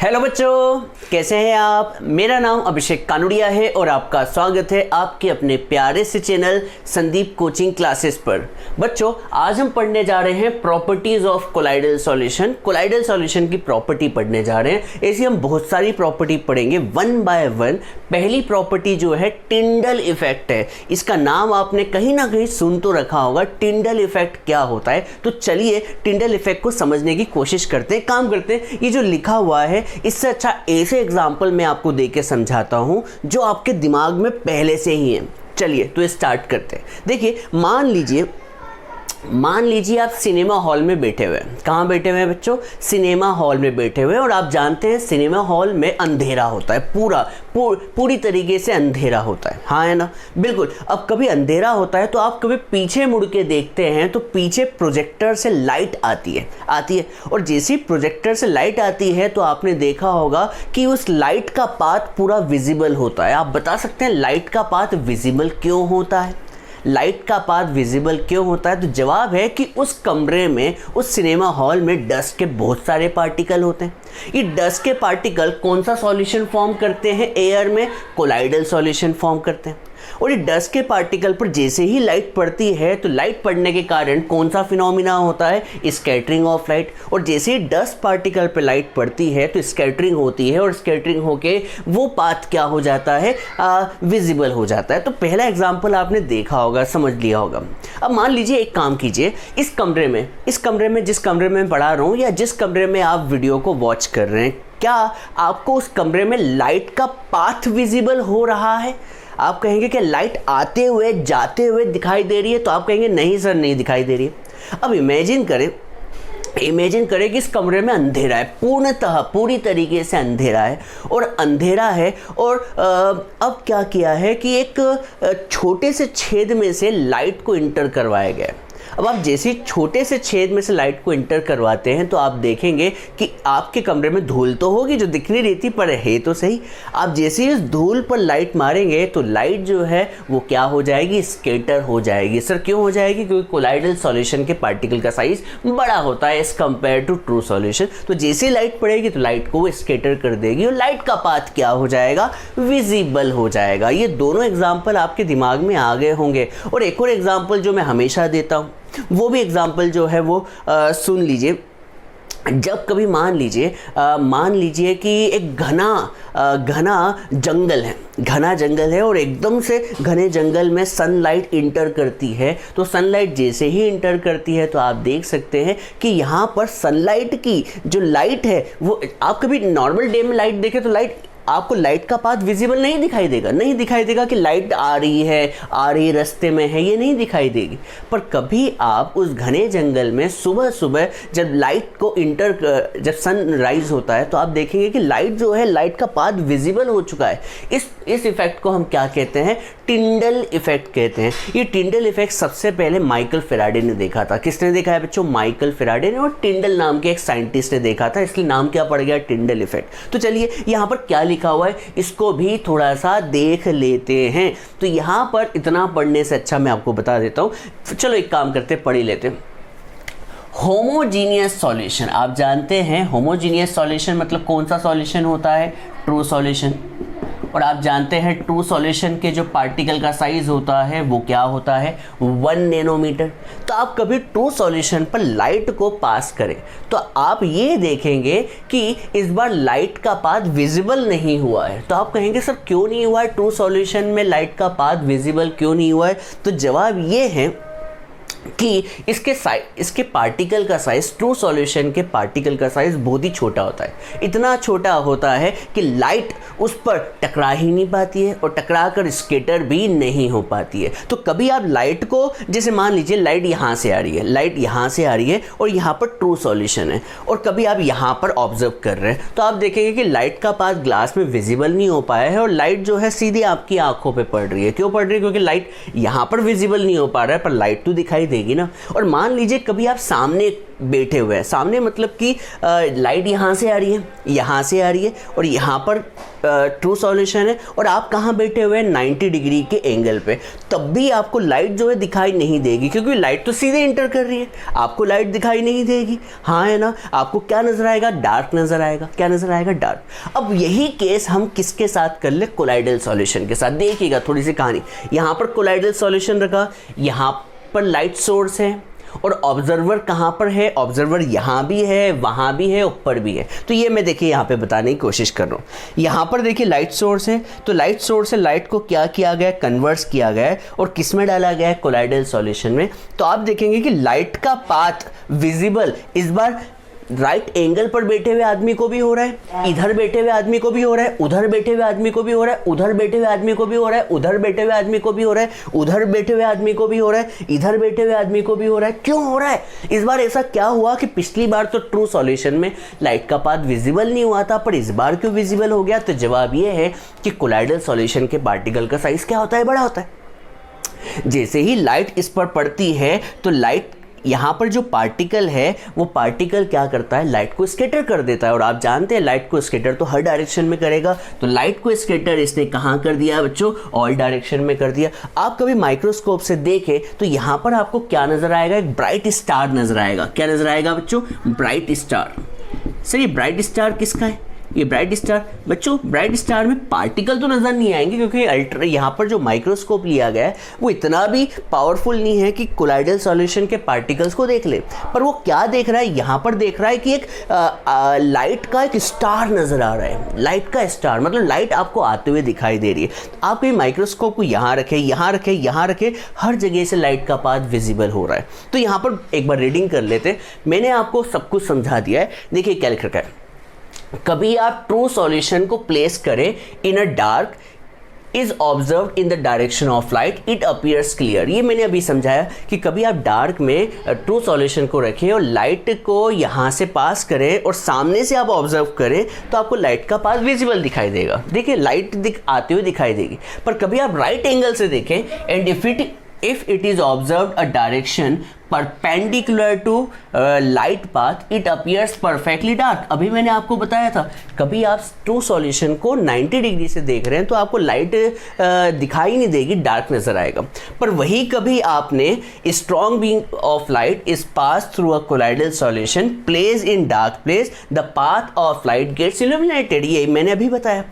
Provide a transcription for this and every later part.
Hello बच्चों, कैसे हैं आप। मेरा नाम अभिषेक कानुड़िया है और आपका स्वागत है आपके अपने प्यारे से चैनल संदीप कोचिंग क्लासेस पर। बच्चों, आज हम पढ़ने जा रहे हैं properties of colloidal solution. Colloidal solution की प्रॉपर्टी पढ़ने जा रहे हैं। ऐसी हम बहुत सारी प्रॉपर्टी पढ़ेंगे वन बाय वन। पहली प्रॉपर्टी जो है टिंडल इफेक्ट है। इसका नाम आपने कहीं ना कहीं सुन तो रखा होगा। टिंडल इफेक्ट क्या होता है, तो चलिए टिंडल इफेक्ट को समझने की कोशिश करते हैं। काम करते हैं, ये जो लिखा हुआ है इससे अच्छा ऐसे एग्जाम्पल मैं आपको देके समझाता हूं जो आपके दिमाग में पहले से ही है। चलिए तो स्टार्ट करते हैं। देखिए, मान लीजिए आप सिनेमा हॉल में बैठे हुए हैं। कहाँ बैठे हुए हैं बच्चों? सिनेमा हॉल में बैठे हुए हैं। और आप जानते हैं सिनेमा हॉल में अंधेरा होता है, पूरी तरीके से अंधेरा होता है। हाँ है ना, बिल्कुल। अब कभी अंधेरा होता है तो आप कभी पीछे मुड़ के देखते हैं तो पीछे प्रोजेक्टर से लाइट आती है। और जैसे ही प्रोजेक्टर से लाइट आती है तो आपने देखा होगा कि उस लाइट का पाथ पूरा विजिबल होता है। आप बता सकते हैं लाइट का पाथ विजिबल क्यों होता है? लाइट का पाथ विजिबल क्यों होता है? तो जवाब है कि उस कमरे में, उस सिनेमा हॉल में डस्ट के बहुत सारे पार्टिकल होते हैं। ये डस्ट के पार्टिकल कौन सा सॉल्यूशन फॉर्म करते हैं? एयर में कोलाइडल सॉल्यूशन फॉर्म करते हैं। और ये डस्ट के पार्टिकल पर जैसे ही लाइट पड़ती है तो लाइट पड़ने के कारण कौन सा फिनोमिना होता है? Scattering of light. और जैसे ही डस्ट पार्टिकल पर लाइट पड़ती है तो स्कैटरिंग होती है, और स्कैटरिंग होके वो पाथ क्या हो जाता है? विजिबल हो जाता है। तो पहला एग्जाम्पल आपने देखा होगा, समझ लिया होगा। अब मान लीजिए एक काम कीजिए, इस कमरे में जिस कमरे में मैं पढ़ा रहा हूँ या जिस कमरे में आप वीडियो को वॉच कर रहे हैं, क्या आपको उस कमरे में लाइट का पाथ विजिबल हो रहा है? आप कहेंगे कि लाइट आते हुए जाते हुए दिखाई दे रही है, तो आप कहेंगे नहीं सर, नहीं दिखाई दे रही है। अब इमेजिन करें कि इस कमरे में अंधेरा है, पूरी तरीके से अंधेरा है। और अब क्या किया है कि एक छोटे से छेद में से लाइट को इंटर करवाया गया है। अब आप जैसे छोटे से छेद में से लाइट को इंटर करवाते हैं तो आप देखेंगे कि आपके कमरे में धूल तो होगी जो दिख नहीं रही थी, पर है तो सही। आप जैसे ही उस धूल पर लाइट मारेंगे तो लाइट जो है वो क्या हो जाएगी? स्कैटर हो जाएगी। सर क्यों हो जाएगी? क्योंकि कोलाइडल सॉल्यूशन के पार्टिकल का साइज बड़ा होता है as compare to true solution. तो जैसे ही लाइट पड़ेगी तो लाइट को वो स्कैटर कर देगी और लाइट का पाथ क्या हो जाएगा? विजिबल हो जाएगा। ये दोनों एग्जाम्पल आपके दिमाग में आ गए होंगे। और एक और एग्जाम्पल जो मैं हमेशा देता हूँ, वो भी एग्जाम्पल जो है वो सुन लीजिए। जब कभी मान लीजिए कि एक घना जंगल है और एकदम से घने जंगल में सनलाइट इंटर करती है। तो सनलाइट जैसे ही इंटर करती है तो आप देख सकते हैं कि यहाँ पर सनलाइट की जो लाइट है वो, आप कभी नॉर्मल डे में लाइट देखें तो आपको लाइट का पाथ विजिबल नहीं दिखाई देगा कि लाइट आ रही रास्ते में है, ये नहीं दिखाई देगी। पर कभी आप उस घने जंगल में सुबह जब सनराइज होता है तो आप देखेंगे कि लाइट जो है, लाइट का पाथ विजिबल हो चुका है। इस इफेक्ट को हम क्या कहते हैं? टिंडल इफेक्ट कहते हैं। ये टिंडल इफेक्ट सबसे पहले माइकल फैराडे ने देखा था। किसने देखा है बच्चों? माइकल फैराडे ने। और टिंडल नाम के एक साइंटिस्ट ने देखा था, इसलिए नाम क्या पड़ गया? Tyndall effect. तो चलिए यहाँ पर क्या लिखा हुआ है इसको भी थोड़ा सा देख लेते हैं। तो यहाँ पर इतना पढ़ने से अच्छा मैं आपको बता देता हूँ। चलो एक काम करते, पढ़ ही लेते हैं। होमोजीनियस सॉल्यूशन, आप जानते हैं होमोजीनियस सॉल्यूशन मतलब कौन सा सॉल्यूशन होता है? True solution. और आप जानते हैं ट्रू सॉल्यूशन के जो पार्टिकल का साइज होता है वो क्या होता है? 1 नैनोमीटर। तो आप कभी ट्रू सॉल्यूशन पर लाइट को पास करें तो आप ये देखेंगे कि इस बार लाइट का पाथ विजिबल नहीं हुआ है। तो आप कहेंगे सर क्यों नहीं हुआ है? ट्रू सॉल्यूशन में लाइट का पाथ विजिबल क्यों नहीं हुआ है? तो जवाब ये है कि इसके पार्टिकल का साइज, ट्रू सॉल्यूशन के पार्टिकल का साइज बहुत ही छोटा होता है। इतना छोटा होता है कि लाइट उस पर टकरा ही नहीं पाती है और टकरा कर स्कैटर भी नहीं हो पाती है। तो कभी आप लाइट को, जैसे मान लीजिए लाइट यहाँ से आ रही है और यहाँ पर ट्रू सॉल्यूशन है, और कभी आप यहाँ पर ऑब्जर्व कर रहे हैं तो आप देखेंगे कि लाइट का पाथ ग्लास में विजिबल नहीं हो पाया है और लाइट जो है सीधे आपकी आंखों पर पड़ रही है। क्यों पड़ रही है? क्योंकि लाइट यहाँ पर विजिबल नहीं हो पा रहा है पर लाइट तो दिखाई दिखाई देगी ना। और मान लीजिए कभी आप सामने बैठे हुए हैं, सामने मतलब कि लाइट यहाँ से आ रही है, यहाँ से आ रही है, और यहाँ पर ट्रू सॉल्यूशन है, और आप कहाँ बैठे हुए हैं 90 डिग्री के एंगल पे, तब भी आपको लाइट जो है दिखाई नहीं देगी, क्योंकि लाइट तो सीधे इंटर कर रही है, आपको लाइट दिखाई नहीं देगी। हाँ है ना, आपको क्या नजर आएगा, डार्क नजर आएगा। क्या नजर आएगा, डार्क। अब यही केस हम किसके साथ कर ले, कोलाइडल सॉल्यूशन के साथ। देखिएगा थोड़ी सी कहानी, यहाँ पर कोलाइडल सॉल्यूशन रखा, यहाँ पर लाइट सोर्स है, और ऑब्जर्वर कहाँ पर है, ऑब्जर्वर यहाँ भी है, वहाँ भी है, ऊपर भी है। तो ये मैं देखिए यहाँ पे बताने की कोशिश कर रहा हूँ। यहाँ पर देखिए लाइट सोर्स है, तो लाइट सोर्स से लाइट को क्या किया गया है, कन्वर्स किया गया है, और किस में डाला गया है, कोलाइडल सॉल्यूशन में। तो आप देखेंगे कि लाइट का पाथ विजिबल इस बार राइट एंगल पर बैठे हुए आदमी को भी हो रहा है, इधर बैठे हुए आदमी को भी हो रहा है, उधर बैठे हुए आदमी को भी हो रहा है, उधर बैठे हुए आदमी को भी हो रहा है, उधर बैठे हुए आदमी को भी हो रहा है, उधर बैठे हुए आदमी को भी हो रहा है, इधर बैठे हुए आदमी को भी हो रहा है। क्यों हो रहा है इस बार? ऐसा क्या हुआ कि पिछली बार तो ट्रू सॉल्यूशन में लाइट का पाथ विजिबल नहीं हुआ था, पर इस बार क्यों विजिबल हो गया? तो जवाब ये है कि कोलाइडल सॉल्यूशन के पार्टिकल का साइज क्या होता है, बड़ा होता है। जैसे ही लाइट इस पर पड़ती है तो लाइट यहाँ पर जो पार्टिकल है वो पार्टिकल क्या करता है, लाइट को स्कैटर कर देता है। और आप जानते हैं लाइट को स्कैटर तो हर डायरेक्शन में करेगा, तो लाइट को स्कैटर इसने कहाँ कर दिया बच्चों, ऑल डायरेक्शन में कर दिया। आप कभी माइक्रोस्कोप से देखें तो यहाँ पर आपको क्या नजर आएगा, एक ब्राइट स्टार नजर आएगा। क्या नजर आएगा बच्चों, ब्राइट स्टार। सर ये ब्राइट स्टार किसका है, ये ब्राइट स्टार बच्चों, ब्राइट स्टार में पार्टिकल तो नजर नहीं आएंगे, क्योंकि अल्ट्रा यहाँ पर जो माइक्रोस्कोप लिया गया है वो इतना भी पावरफुल नहीं है कि कोलाइडल सॉल्यूशन के पार्टिकल्स को देख ले। पर वो क्या देख रहा है, यहाँ पर देख रहा है कि एक लाइट का एक स्टार नजर आ रहा है। लाइट का स्टार मतलब लाइट आपको आते हुए दिखाई दे रही है। आप कोई माइक्रोस्कोप को यहाँ रखे, यहाँ रखे, यहाँ रखे, हर जगह से लाइट का पाथ विजिबल हो रहा है। तो यहाँ पर एक बार रीडिंग कर लेते। मैंने आपको सब कुछ समझा दिया है। देखिए क्या लिख रखा है, कभी आप ट्रू सॉल्यूशन को प्लेस करें in a dark is observe in the direction of light it appears clear. ये मैंने अभी समझाया कि कभी आप डार्क में ट्रू सॉल्यूशन को रखें और लाइट को यहाँ से पास करें और सामने से आप ऑब्जर्व करें तो आपको लाइट का पाथ विजिबल दिखाई देगा। देखिए लाइट आते हुए दिखाई देगी। पर कभी आप राइट एंगल से देखें and if it is observed a direction perpendicular to light path it appears perfectly dark। अभी मैंने आपको बताया था कभी आप ट्रू सॉल्यूशन को 90 डिग्री से देख रहे हैं तो आपको लाइट दिखाई नहीं देगी, डार्क नजर आएगा। पर वही कभी आपने strong beam of light is pass through a colloidal solution place in dark place the path of light gets illuminated. ये मैंने अभी बताया।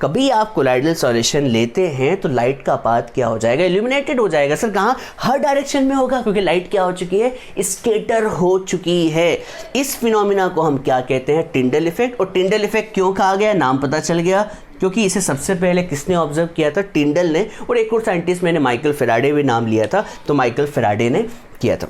कभी आप कोलाइडल सॉल्यूशन लेते हैं तो लाइट का पाथ क्या हो जाएगा, इल्यूमिनेटेड हो जाएगा। सर कहाँ, हर डायरेक्शन में होगा, क्योंकि लाइट क्या हो चुकी है, स्कैटर हो चुकी है। इस फिनोमिना को हम क्या कहते हैं, टिंडल इफेक्ट। और टिंडल इफेक्ट क्यों कहा गया, नाम पता चल गया, क्योंकि इसे सबसे पहले किसने ऑब्जर्व किया था, टिंडल ने। और एक और साइंटिस्ट मैंने माइकल फैराडे भी नाम लिया था, तो माइकल फैराडे ने किया था।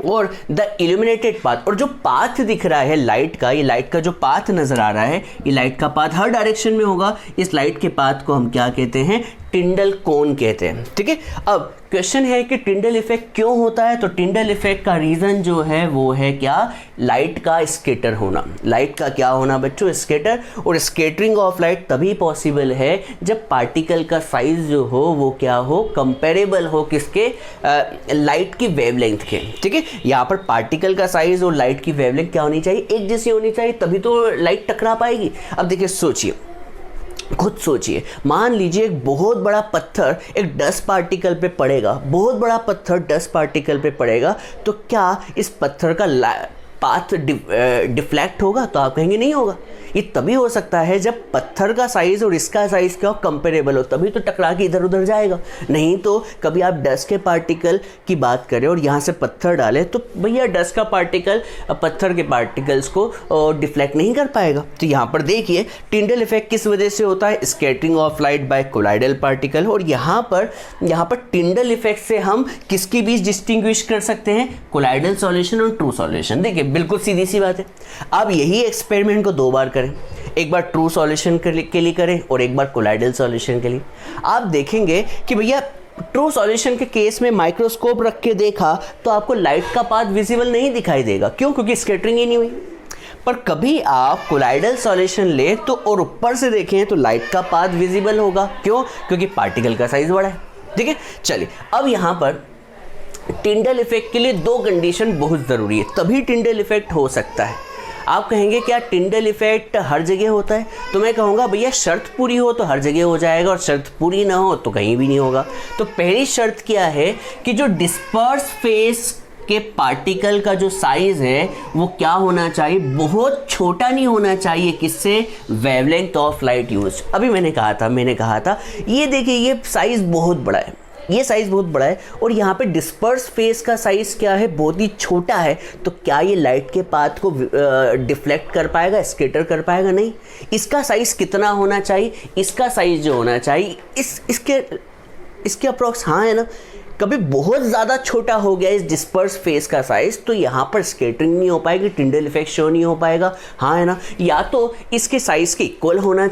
और द इल्यूमिनेटेड पाथ, और जो पाथ दिख रहा है लाइट का, ये लाइट का जो पाथ नजर आ रहा है, ये लाइट का पाथ हर डायरेक्शन में होगा। इस लाइट के पाथ को हम क्या कहते हैं, टिंडल कोन कहते हैं। ठीक है, अब क्वेश्चन है कि टिंडल इफेक्ट क्यों होता है। तो टिंडल इफेक्ट का रीजन जो है वो है क्या, लाइट का स्कैटर होना। लाइट का क्या होना बच्चों, स्कैटर। और स्कैटरिंग ऑफ लाइट तभी पॉसिबल है जब पार्टिकल का साइज जो हो वो क्या हो, कंपेरेबल हो किसके, लाइट की वेवलेंथ के। ठीक है, यहाँ पर पार्टिकल का साइज और लाइट की वेवलेंथ क्या होनी चाहिए, एक जैसी होनी चाहिए, तभी तो लाइट टकरा पाएगी। अब देखिए सोचिए, खुद सोचिए, मान लीजिए एक बहुत बड़ा पत्थर एक डस्ट पार्टिकल पे पड़ेगा, बहुत बड़ा पत्थर डस्ट पार्टिकल पे पड़ेगा, तो क्या इस पत्थर का पाथ डिफ्लेक्ट होगा? तो आप कहेंगे नहीं होगा। ये तभी हो सकता है जब पत्थर का साइज और इसका साइज क्या हो, कंपेरेबल हो, तभी तो टकरा के इधर उधर जाएगा। नहीं तो कभी आप डस्ट के पार्टिकल की बात करें और यहाँ से पत्थर डालें तो भैया डस्ट का पार्टिकल पत्थर के पार्टिकल्स को डिफ्लेक्ट नहीं कर पाएगा। तो यहाँ पर देखिए टिंडल इफेक्ट किस वजह से होता है, scattering of light by colloidal particle. और यहाँ पर टिंडल इफेक्ट से हम किसके बीच डिस्टिंग्विश कर सकते हैं, कोलाइडल सॉल्यूशन और ट्रू सॉल्यूशन। देखिए बिल्कुल सीधी सी बात है। अब यही एक्सपेरिमेंट को दो बार करें, एक बार ट्रू सॉल्यूशन के लिए करें और एक बार कोलाइडल सॉल्यूशन के लिए। आप देखेंगे कि भैया ट्रू सॉल्यूशन के केस में माइक्रोस्कोप रख के देखा तो आपको लाइट का पाथ विजिबल नहीं दिखाई देगा। क्यों? क्योंकि स्कैटरिंग ही नहीं हुई। पर कभी आप कोलाइडल सॉल्यूशन ले तो और ऊपर से देखें तो लाइट का पाथ विजिबल होगा। क्यों? क्योंकि पार्टिकल का साइज बड़ा है। ठीक है, चलिए अब यहाँ पर टिंडल इफेक्ट के लिए दो कंडीशन बहुत ज़रूरी है, तभी टिंडल इफेक्ट हो सकता है। आप कहेंगे क्या टिंडल इफेक्ट हर जगह होता है? तो मैं कहूँगा भैया शर्त पूरी हो तो हर जगह हो जाएगा, और शर्त पूरी ना हो तो कहीं भी नहीं होगा। तो पहली शर्त क्या है कि जो डिस्पर्स फेस के पार्टिकल का जो साइज़ है वो क्या होना चाहिए, बहुत छोटा नहीं होना चाहिए। किससे? Wavelength of light use. अभी मैंने कहा था ये देखिए ये साइज़ बहुत बड़ा है, ये साइज़ बहुत बड़ा है, और यहाँ पे डिस्पर्स फेस का साइज़ क्या है, बहुत ही छोटा है। तो क्या ये लाइट के पाथ को डिफ्लेक्ट कर पाएगा, स्कैटर कर पाएगा? नहीं। इसका साइज़ कितना होना चाहिए? इसका साइज़ जो होना चाहिए इसके अप्रॉक्स, हाँ है ना, कभी बहुत ज़्यादा छोटा हो गया इस डिस्पर्स फेस का साइज़ तो यहाँ पर स्कैटरिंग नहीं हो पाएगी, टिंडल इफेक्ट शो नहीं हो पाएगा, हाँ है ना। या तो इसके साइज़ के इक्वल होना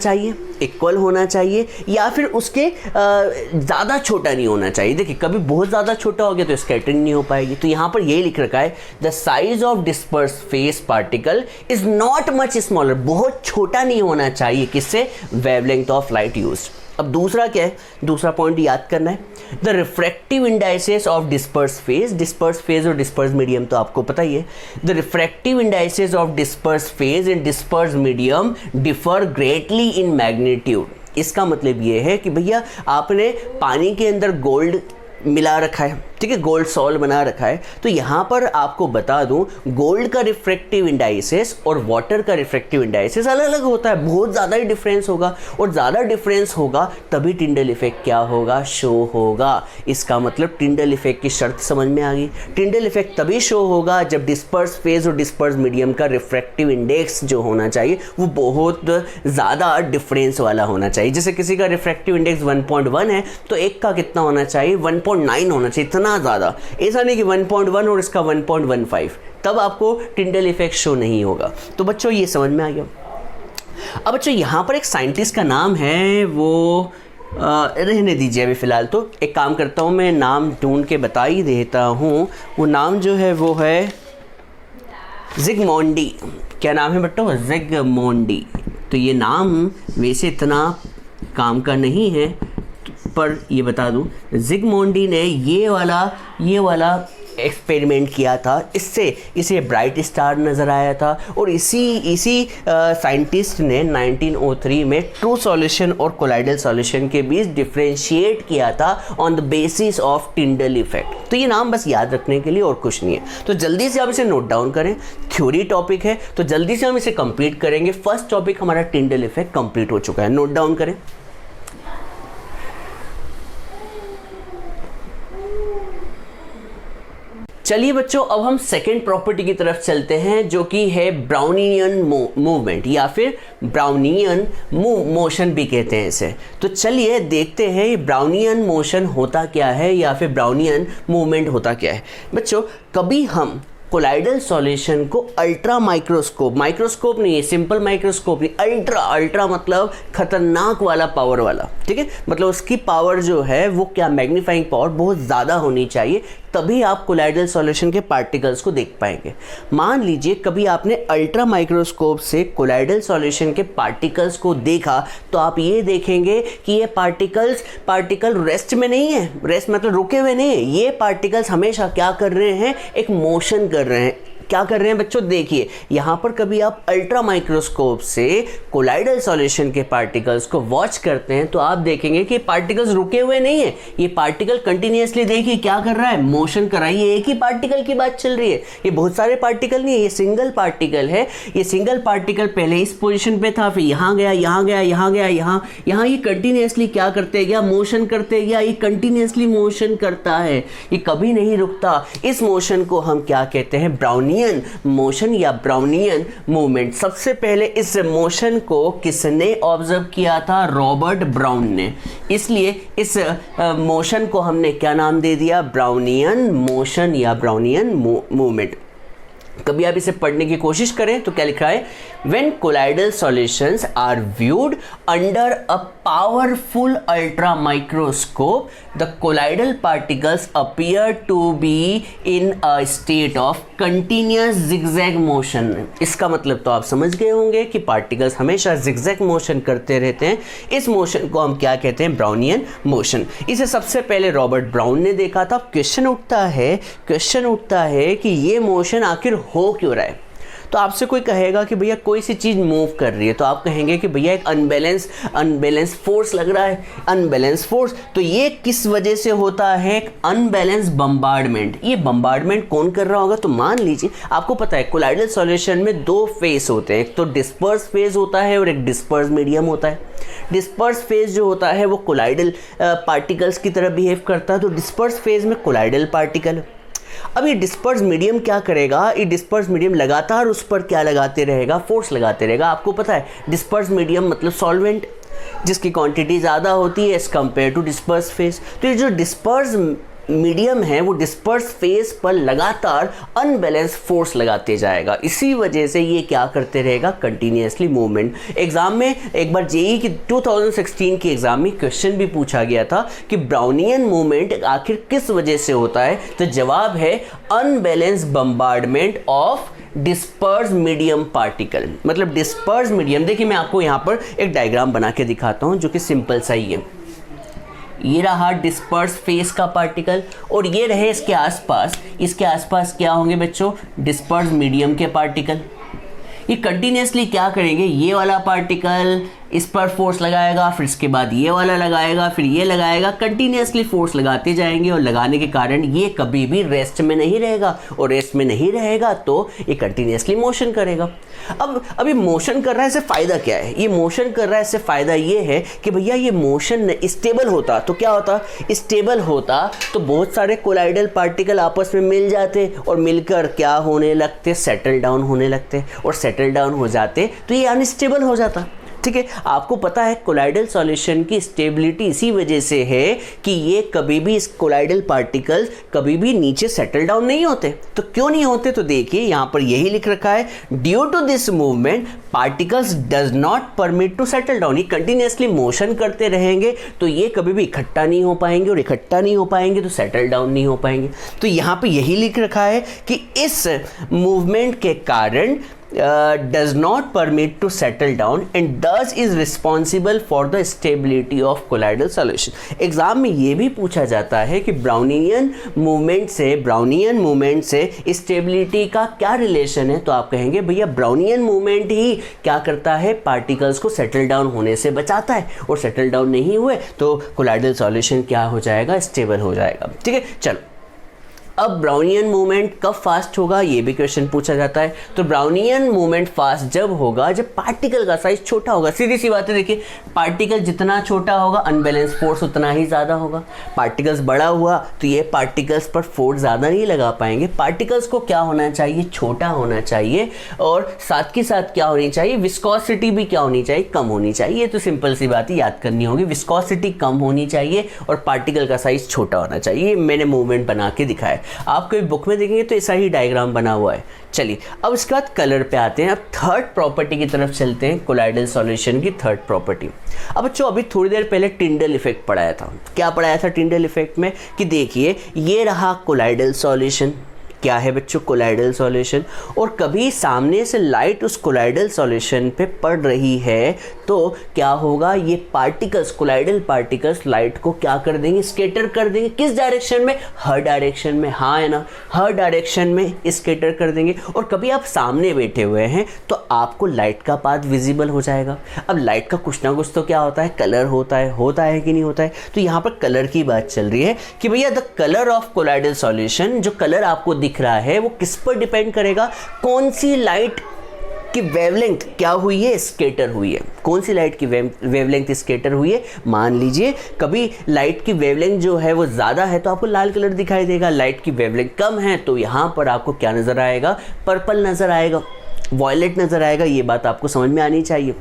चाहिए, या फिर उसके ज़्यादा छोटा नहीं होना चाहिए। देखिए कभी बहुत ज़्यादा छोटा हो गया तो स्कैटरिंग नहीं हो पाएगी। तो यहाँ पर यही लिख रखा है, the size of disperse phase particle is not much smaller, बहुत छोटा नहीं होना चाहिए। किससे? Wavelength of light use. अब दूसरा क्या है, दूसरा पॉइंट याद करना है, the refractive indices of disperse phase और डिस्पर्स मीडियम तो आपको पता ही है। The refractive indices of disperse phase and disperse medium differ greatly in magnitude. इसका मतलब ये है कि भैया आपने पानी के अंदर गोल्ड मिला रखा है, ठीक है, गोल्ड सॉल्ट बना रखा है, तो यहाँ पर आपको बता दूं गोल्ड का रिफ्रैक्टिव इंडाइसेस और वाटर का रिफ्रैक्टिव इंडाइसेस अलग अलग होता है, बहुत ज़्यादा ही डिफरेंस होगा, और ज़्यादा डिफरेंस होगा तभी टिंडल इफेक्ट क्या होगा, शो होगा। इसका मतलब टिंडल इफेक्ट की शर्त समझ में आ गई। टिंडल इफेक्ट तभी शो होगा जब डिस्पर्स फेज और डिस्पर्स मीडियम का रिफ्रैक्टिव इंडेक्स जो होना चाहिए वो बहुत ज़्यादा डिफरेंस वाला होना चाहिए। जैसे किसी का रिफ्रैक्टिव इंडेक्स 1.1 है तो एक का कितना होना चाहिए, 1.9 होना चाहिए, इतना ज़्यादा। ऐसा नहीं कि 1.1 और इसका 1.15, तब आपको टिंडल इफेक्ट शो नहीं होगा। तो बच्चों ये समझ में आ गया। अब बच्चों यहाँ पर एक साइंटिस्ट का नाम है, वो रहने दीजिए अभी फ़िलहाल। तो एक काम करता हूँ, मैं नाम ढूंढ के बता ही देता हूँ। वो नाम जो है वो है ज़िगमॉन्डी। क्या नाम है बट्टो? ज़िगमॉन्डी। तो ये नाम वैसे इतना काम का नहीं है, पर ये बता दूं ज़िगमॉन्डी ने ये वाला एक्सपेरिमेंट किया था। इससे इसे ब्राइट स्टार नज़र आया था, और इसी साइंटिस्ट ने 1903 में ट्रू सॉल्यूशन और कोलाइडल सॉल्यूशन के बीच डिफरेंशिएट किया था on the basis of Tyndall effect. तो ये नाम बस याद रखने के लिए और कुछ नहीं है। तो जल्दी से आप इसे नोट डाउन करें। थ्योरी टॉपिक है तो जल्दी से हम इसे कंप्लीट करेंगे। फर्स्ट टॉपिक हमारा टिंडल इफेक्ट कंप्लीट हो चुका है, नोट डाउन करें। चलिए बच्चों अब हम सेकेंड प्रॉपर्टी की तरफ चलते हैं, जो कि है ब्राउनियन मूवमेंट, या फिर ब्राउनियन मोशन भी कहते हैं इसे। तो चलिए देखते हैं ये ब्राउनियन मोशन होता क्या है, या फिर ब्राउनियन मूवमेंट होता क्या है। बच्चों कभी हम कोलाइडल सॉल्यूशन को अल्ट्रा माइक्रोस्कोप नहीं है, सिंपल माइक्रोस्कोप नहीं, अल्ट्रा मतलब खतरनाक वाला पावर वाला, ठीक है, मतलब उसकी पावर जो है वो क्या, मैग्नीफाइंग पावर बहुत ज़्यादा होनी चाहिए, तभी आप कोलाइडल सॉल्यूशन के पार्टिकल्स को देख पाएंगे। मान लीजिए कभी आपने अल्ट्रा माइक्रोस्कोप से कोलाइडल सॉल्यूशन के पार्टिकल्स को देखा, तो आप ये देखेंगे कि ये पार्टिकल रेस्ट में नहीं है, रेस्ट मतलब रुके हुए नहीं है, ये पार्टिकल्स हमेशा क्या कर रहे हैं, एक मोशन कर रहे हैं। क्या कर रहे हैं बच्चों, देखिए यहाँ पर कभी आप अल्ट्रा माइक्रोस्कोप से कोलाइडल सॉल्यूशन के पार्टिकल्स को वॉच करते हैं तो आप देखेंगे कि पार्टिकल्स रुके हुए नहीं है, ये पार्टिकल कंटिन्यूअसली देखिए क्या कर रहा है, मोशन कर रहा है। ये एक ही पार्टिकल की बात चल रही है, ये बहुत सारे पार्टिकल नहीं है, ये सिंगल पार्टिकल है। ये सिंगल पार्टिकल पहले इस पोजिशन पे था, फिर यहाँ गया, यहाँ गया, यहाँ गया, यहाँ ये कंटिन्यूअसली क्या करते गया, मोशन करते गया, ये कंटिन्यूअसली मोशन करता है, ये कभी नहीं रुकता। इस मोशन को हम क्या कहते हैं, ब्राउनियन मोशन या ब्राउनियन मूवमेंट। सबसे पहले इस मोशन को किसने ऑब्जर्व किया था, रॉबर्ट ब्राउन ने, इसलिए इस मोशन को हमने क्या नाम दे दिया, ब्राउनियन मोशन या ब्राउनियन मूवमेंट। कभी आप इसे पढ़ने की कोशिश करें तो क्या लिखा है, when colloidal solutions are viewed under a powerful ultra microscope the colloidal particles appear to be in a state of continuous zigzag motion. इसका मतलब तो आप समझ गए होंगे कि पार्टिकल्स हमेशा जिगजैग मोशन करते रहते हैं। इस मोशन को हम क्या कहते हैं? Brownian motion. इसे सबसे पहले रॉबर्ट ब्राउन ने देखा था। क्वेश्चन उठता है कि ये मोशन आखिर हो क्यों रहा है। तो आपसे कोई कहेगा कि भैया कोई सी चीज़ मूव कर रही है, तो आप कहेंगे कि भैया एक अनबैलेंस फोर्स लग रहा है, अनबैलेंस फोर्स। तो ये किस वजह से होता है? एक अनबैलेंस बम्बार्डमेंट। ये बम्बार्डमेंट कौन कर रहा होगा? तो मान लीजिए आपको पता है कोलाइडल सॉल्यूशन में दो फेज होते हैं, एक तो डिस्पर्स फेज होता है और एक डिस्पर्स मीडियम होता है। डिस्पर्स फेज जो होता है वो कोलाइडल पार्टिकल्स की तरह बिहेव करता है, तो डिस्पर्स फेज में कोलाइडल पार्टिकल। अब ये डिस्पर्स मीडियम क्या करेगा? ये डिस्पर्स मीडियम लगातार उस पर क्या लगाते रहेगा? फोर्स लगाते रहेगा। आपको पता है डिस्पर्स मीडियम मतलब सॉल्वेंट, जिसकी क्वांटिटी ज़्यादा होती है as compare to disperse phase. तो ये जो डिस्पर्स मीडियम है वो डिस्पर्स फेज पर लगातार अनबैलेंस फोर्स लगाते जाएगा। इसी वजह से ये क्या करते रहेगा? Continuously movement. एग्जाम में एक बार जेईई की 2016 की एग्जाम में क्वेश्चन भी पूछा गया था कि ब्राउनियन मूवमेंट आखिर किस वजह से होता है? तो जवाब है unbalance bombardment of disperse medium particle. मतलब डिस्पर्स मीडियम, देखिए मैं आपको यहाँ पर एक डायग्राम बना के दिखाता हूँ जो कि सिंपल सा ही है। ये रहा डिस्पर्स फेस का पार्टिकल और ये रहे इसके आसपास क्या होंगे बच्चों? डिस्पर्स मीडियम के पार्टिकल। ये कंटिन्यूसली क्या करेंगे? ये वाला पार्टिकल इस पर फोर्स लगाएगा, फिर इसके बाद ये वाला लगाएगा, फिर ये लगाएगा, कंटिन्यूसली फोर्स लगाते जाएंगे और लगाने के कारण ये कभी भी रेस्ट में नहीं रहेगा, और रेस्ट में नहीं रहेगा तो ये कंटिन्यूसली मोशन करेगा। अब ये मोशन कर रहा है, इससे फ़ायदा क्या है? ये मोशन कर रहा है, इससे फ़ायदा ये है कि भैया ये मोशन स्टेबल होता तो क्या होता? स्टेबल होता तो बहुत सारे कोलाइडल पार्टिकल आपस में मिल जाते और मिलकर क्या होने लगते? सेटल डाउन होने लगते, और सेटल डाउन हो जाते तो ये अनस्टेबल हो जाता। ठीक है, आपको पता है कोलाइडल सॉल्यूशन की स्टेबिलिटी इसी वजह से है कि ये कभी भी इस कोलाइडल पार्टिकल्स कभी भी नीचे सेटल डाउन नहीं होते। तो क्यों नहीं होते? तो देखिए यहाँ पर यही लिख रखा है, due to this movement particles does not permit to settle down. ये कंटिन्यूसली मोशन करते रहेंगे तो ये कभी भी इकट्ठा नहीं हो पाएंगे, और इकट्ठा नहीं हो पाएंगे तो सेटल डाउन नहीं हो पाएंगे। तो यहाँ पे यही लिख रखा है कि इस मूवमेंट के कारण does not permit to settle down and thus is responsible for the stability of colloidal solution। Exam में ये भी पूछा जाता है कि ब्राउनियन मूवमेंट से स्टेबिलिटी का क्या रिलेशन है? तो आप कहेंगे भैया ब्राउनियन मूवमेंट ही क्या करता है? पार्टिकल्स को सेटल डाउन होने से बचाता है, और सेटल डाउन नहीं हुए तो कोलाइडल सॉल्यूशन क्या हो जाएगा? स्टेबल हो जाएगा। ठीक है, चलो अब ब्राउनियन मूवमेंट कब फास्ट होगा ये भी क्वेश्चन पूछा जाता है। तो ब्राउनियन मूवमेंट फास्ट जब होगा जब पार्टिकल का साइज छोटा होगा। सीधी सी बात है, देखिए पार्टिकल जितना छोटा होगा अनबैलेंस फोर्स उतना ही ज़्यादा होगा। पार्टिकल्स बड़ा हुआ तो ये पार्टिकल्स पर फोर्स ज़्यादा नहीं लगा पाएंगे। पार्टिकल्स को क्या होना चाहिए? छोटा होना चाहिए, और साथ के साथ क्या होनी चाहिए? विस्कोसिटी भी क्या होनी चाहिए? कम होनी चाहिए। तो सिंपल सी बात है, याद करनी होगी, विस्कोसिटी कम होनी चाहिए और पार्टिकल का साइज छोटा होना चाहिए। मैंने मूवमेंट बना के दिखाया, आप कोई बुक में देखेंगे तो ऐसा ही डायग्राम बना हुआ है। चलिए अब इसके बाद कलर पे आते हैं। अब थर्ड प्रॉपर्टी की तरफ चलते हैं, कोलाइडल सॉल्यूशन की थर्ड प्रॉपर्टी। अब बच्चों अभी थोड़ी देर पहले टिंडल इफेक्ट पढ़ाया था। क्या पढ़ाया था टिंडल इफेक्ट में? कि देखिए ये रहा कोलाइडल सॉल्यूशन। क्या है बच्चों? Colloidal solution. और कभी सामने से लाइट उस कोलाइडल सॉल्यूशन पे पड़ रही है तो क्या होगा? ये पार्टिकल्स, कोलाइडल पार्टिकल्स लाइट को क्या कर देंगे? स्कैटर कर देंगे। किस डायरेक्शन में? हर डायरेक्शन में। हाँ है ना, हर डायरेक्शन में स्कैटर कर देंगे। और कभी आप सामने बैठे हुए हैं तो आपको लाइट का पाथ विजिबल हो जाएगा। अब लाइट का कुछ ना कुछ तो क्या होता है? कलर होता है कि नहीं होता है? तो यहाँ पर कलर की बात चल रही है कि भैया the colour of colloidal solution, जो कलर आपको दिख रहा है वो किस पर डिपेंड करेगा? कौन सी लाइट की वेवलेंथ क्या हुई है? स्कैटर हुई है। कौन सी लाइट की वेवलेंथ स्कैटर हुई है? मान लीजिए कभी लाइट की वेवलेंथ जो है वो ज़्यादा है तो आपको लाल कलर दिखाई देगा, लाइट की वेवलेंथ कम है तो यहाँ पर आपको क्या नज़र आएगा? पर्पल नज़र आएगा, वॉयलेट नज़र आएगा। ये बात आपको समझ में आनी चाहिए,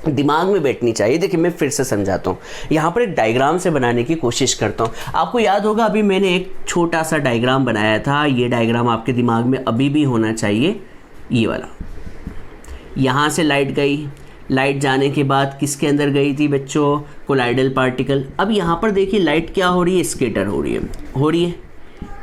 दिमाग में बैठनी चाहिए। देखिए मैं फिर से समझाता हूँ, यहाँ पर एक डायग्राम से बनाने की कोशिश करता हूँ। आपको याद होगा अभी मैंने एक छोटा सा डायग्राम बनाया था, ये डायग्राम आपके दिमाग में अभी भी होना चाहिए। ये वाला, यहाँ से लाइट गई, लाइट जाने के बाद किसके अंदर गई थी बच्चों? Colloidal particle. अब यहाँ पर देखिए लाइट क्या हो रही है? स्कैटर हो रही है।